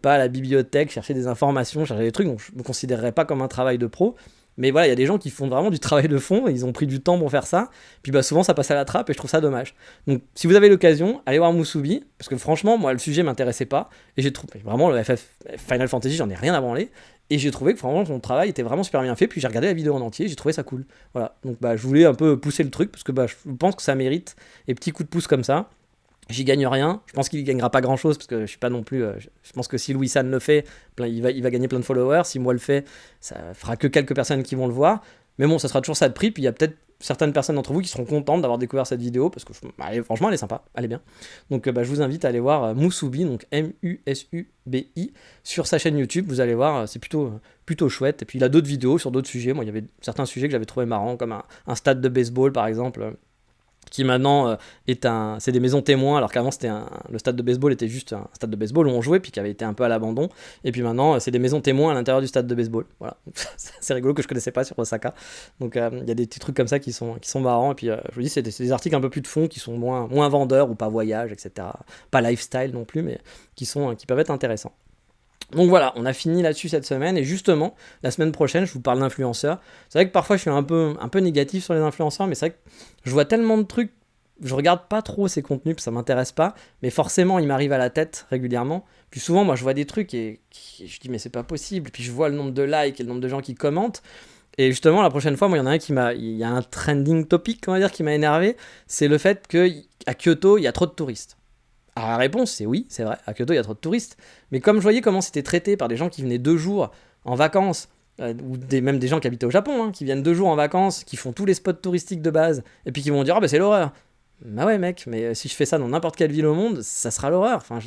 à la bibliothèque chercher des informations, chercher des trucs, donc je me considérerais pas comme un travail de pro. Mais voilà, il y a des gens qui font vraiment du travail de fond, ils ont pris du temps pour faire ça, puis souvent ça passe à la trappe et je trouve ça dommage. Donc si vous avez l'occasion, allez voir Musubi, parce que franchement, moi le sujet m'intéressait pas, et j'ai trouvé vraiment le FF Final Fantasy, j'en ai rien à branler, et j'ai trouvé que vraiment son travail était vraiment super bien fait, puis j'ai regardé la vidéo en entier, j'ai trouvé ça cool. Voilà, donc je voulais un peu pousser le truc, parce que je pense que ça mérite, et petits coups de pouce comme ça. J'y gagne rien, je pense qu'il gagnera pas grand chose parce que je suis pas non plus. Je pense que si Louis San le fait, il va gagner plein de followers. Si moi le fais, ça fera que quelques personnes qui vont le voir. Mais bon, ça sera toujours ça de prix. Puis il y a peut-être certaines personnes d'entre vous qui seront contentes d'avoir découvert cette vidéo parce que franchement, elle est sympa, elle est bien. Donc je vous invite à aller voir Musubi, donc Musubi, sur sa chaîne YouTube. Vous allez voir, c'est plutôt chouette. Et puis il a d'autres vidéos sur d'autres sujets. Moi, il y avait certains sujets que j'avais trouvé marrants, comme un stade de baseball par exemple. Qui maintenant c'est des maisons témoins, alors qu'avant le stade de baseball était juste un stade de baseball où on jouait, puis qui avait été un peu à l'abandon, et puis maintenant c'est des maisons témoins à l'intérieur du stade de baseball. Voilà, c'est rigolo que je connaissais pas sur Osaka. Donc il y a des petits trucs comme ça qui sont marrants, et puis je vous dis, c'est des articles un peu plus de fond, qui sont moins vendeurs, ou pas voyage, etc. Pas lifestyle non plus, mais qui peuvent être intéressants. Donc voilà, on a fini là-dessus cette semaine, et justement, la semaine prochaine, je vous parle d'influenceurs. C'est vrai que parfois je suis un peu négatif sur les influenceurs, mais c'est vrai que je vois tellement de trucs, je regarde pas trop ces contenus, puis ça m'intéresse pas, mais forcément, ils m'arrivent à la tête régulièrement. Puis souvent, moi, je vois des trucs et je dis, mais c'est pas possible. Puis je vois le nombre de likes et le nombre de gens qui commentent. Et justement, la prochaine fois, moi, il y en a il y a un trending topic, on va dire, qui m'a énervé, c'est le fait qu'à Kyoto, il y a trop de touristes. Alors la réponse c'est oui, c'est vrai, à Kyoto il y a trop de touristes, mais comme je voyais comment c'était traité par des gens qui venaient 2 jours en vacances, ou même des gens qui habitaient au Japon, qui viennent 2 jours en vacances, qui font tous les spots touristiques de base, et puis qui vont dire « Ah bah c'est l'horreur !» Bah ouais mec, mais si je fais ça dans n'importe quelle ville au monde, ça sera l'horreur. Enfin,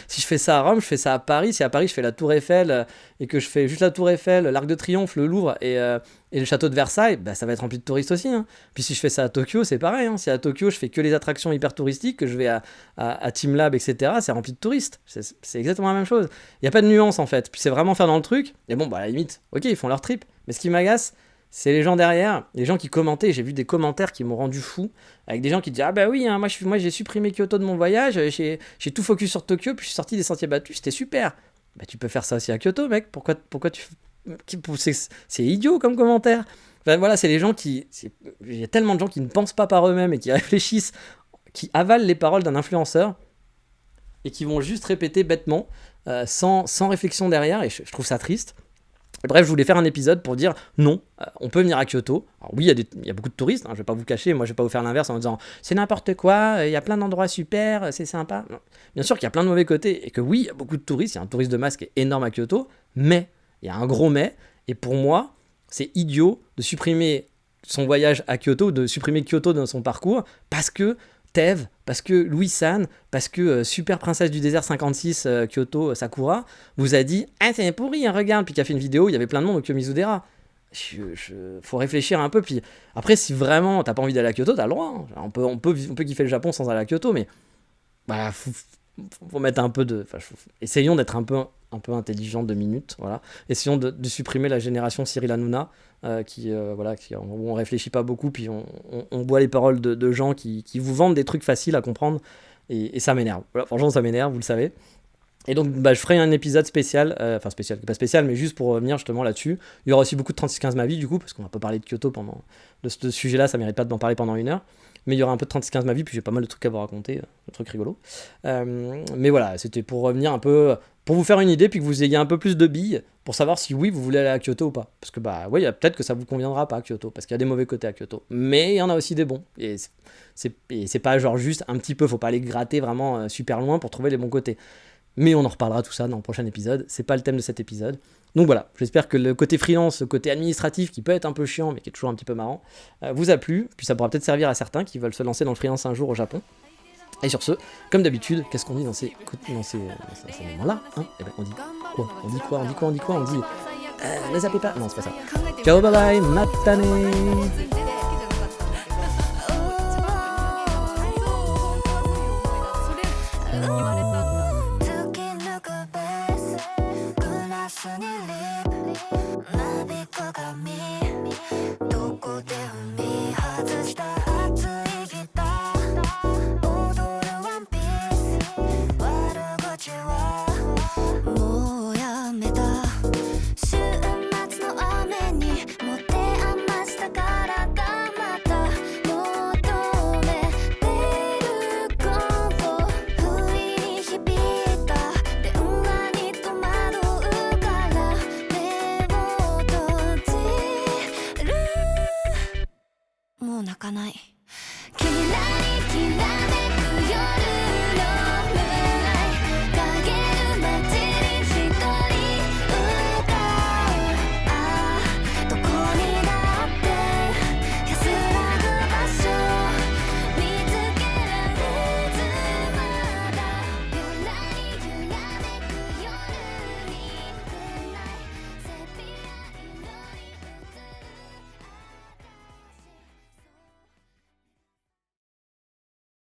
si je fais ça à Rome, je fais ça à Paris. Si à Paris je fais la Tour Eiffel et que je fais juste la Tour Eiffel, l'Arc de Triomphe, le Louvre et le château de Versailles, bah ça va être rempli de touristes aussi. Puis si je fais ça à Tokyo, c'est pareil. Si à Tokyo je fais que les attractions hyper touristiques, que je vais à Team Lab, etc., c'est rempli de touristes. C'est exactement la même chose. Il n'y a pas de nuance en fait. Puis c'est vraiment faire dans le truc. Et bon, bah à la limite, ok, ils font leur trip. Mais ce qui m'agace, c'est les gens derrière, les gens qui commentaient. J'ai vu des commentaires qui m'ont rendu fou, avec des gens qui disaient « Ah bah oui, moi j'ai supprimé Kyoto de mon voyage, j'ai tout focus sur Tokyo, puis je suis sorti des sentiers battus, c'était super. » Bah tu peux faire ça aussi à Kyoto, mec. Pourquoi c'est idiot comme commentaire. Enfin, voilà, c'est les gens il y a tellement de gens qui ne pensent pas par eux-mêmes et qui réfléchissent, qui avalent les paroles d'un influenceur et qui vont juste répéter bêtement, sans réflexion derrière, et je trouve ça triste. Bref, je voulais faire un épisode pour dire non, on peut venir à Kyoto. Alors oui, il y a beaucoup de touristes, je vais pas vous cacher, moi je vais pas vous faire l'inverse en disant c'est n'importe quoi, il y a plein d'endroits super, c'est sympa. Non. Bien sûr qu'il y a plein de mauvais côtés et que oui, il y a beaucoup de touristes, il y a un tourisme de masse qui est énorme à Kyoto, mais il y a un gros mais, et pour moi, c'est idiot de supprimer son voyage à Kyoto, de supprimer Kyoto dans son parcours, parce que Tev, parce que Louis-san, parce que Super Princesse du désert 56 Kyoto Sakura vous a dit ah c'est pourri, regarde, puis qui a fait une vidéo, il y avait plein de monde au Kyomizudera. Faut réfléchir un peu, puis après si vraiment t'as pas envie d'aller à Kyoto, t'as le droit, hein. On peut kiffer le Japon sans aller à Kyoto, mais bah, faut mettre un peu de... essayons d'être un peu intelligent 2 minutes, voilà. Essayons de supprimer la génération Cyril Hanouna, où on réfléchit pas beaucoup, puis on boit les paroles de gens qui vous vendent des trucs faciles à comprendre, et ça m'énerve. Voilà, franchement, ça m'énerve, vous le savez. Et donc, je ferai un épisode spécial, pas spécial, mais juste pour revenir justement là-dessus. Il y aura aussi beaucoup de 3615 ma vie, du coup, parce qu'on va pas parler de Kyoto de ce sujet-là, ça mérite pas d'en parler pendant 1 heure. Mais il y aura un peu de 3615 ma vie, puis j'ai pas mal de trucs à vous raconter, de trucs rigolos. Mais voilà, c'était pour revenir un peu, pour vous faire une idée, puis que vous ayez un peu plus de billes, pour savoir si oui, vous voulez aller à Kyoto ou pas. Parce que peut-être que ça vous conviendra pas à Kyoto, parce qu'il y a des mauvais côtés à Kyoto. Mais il y en a aussi des bons. Et c'est pas genre juste un petit peu, faut pas aller gratter vraiment super loin pour trouver les bons côtés. Mais on en reparlera tout ça dans le prochain épisode, c'est pas le thème de cet épisode. Donc voilà, j'espère que le côté freelance, le côté administratif qui peut être un peu chiant mais qui est toujours un petit peu marrant, vous a plu, puis ça pourra peut-être servir à certains qui veulent se lancer dans le freelance un jour au Japon. Et sur ce, comme d'habitude, qu'est-ce qu'on dit dans ces moments-là, hein? Eh ben on dit quoi? On dit ne zappez pas. Non, c'est pas ça. Ciao, bye bye, matane.もう泣かない。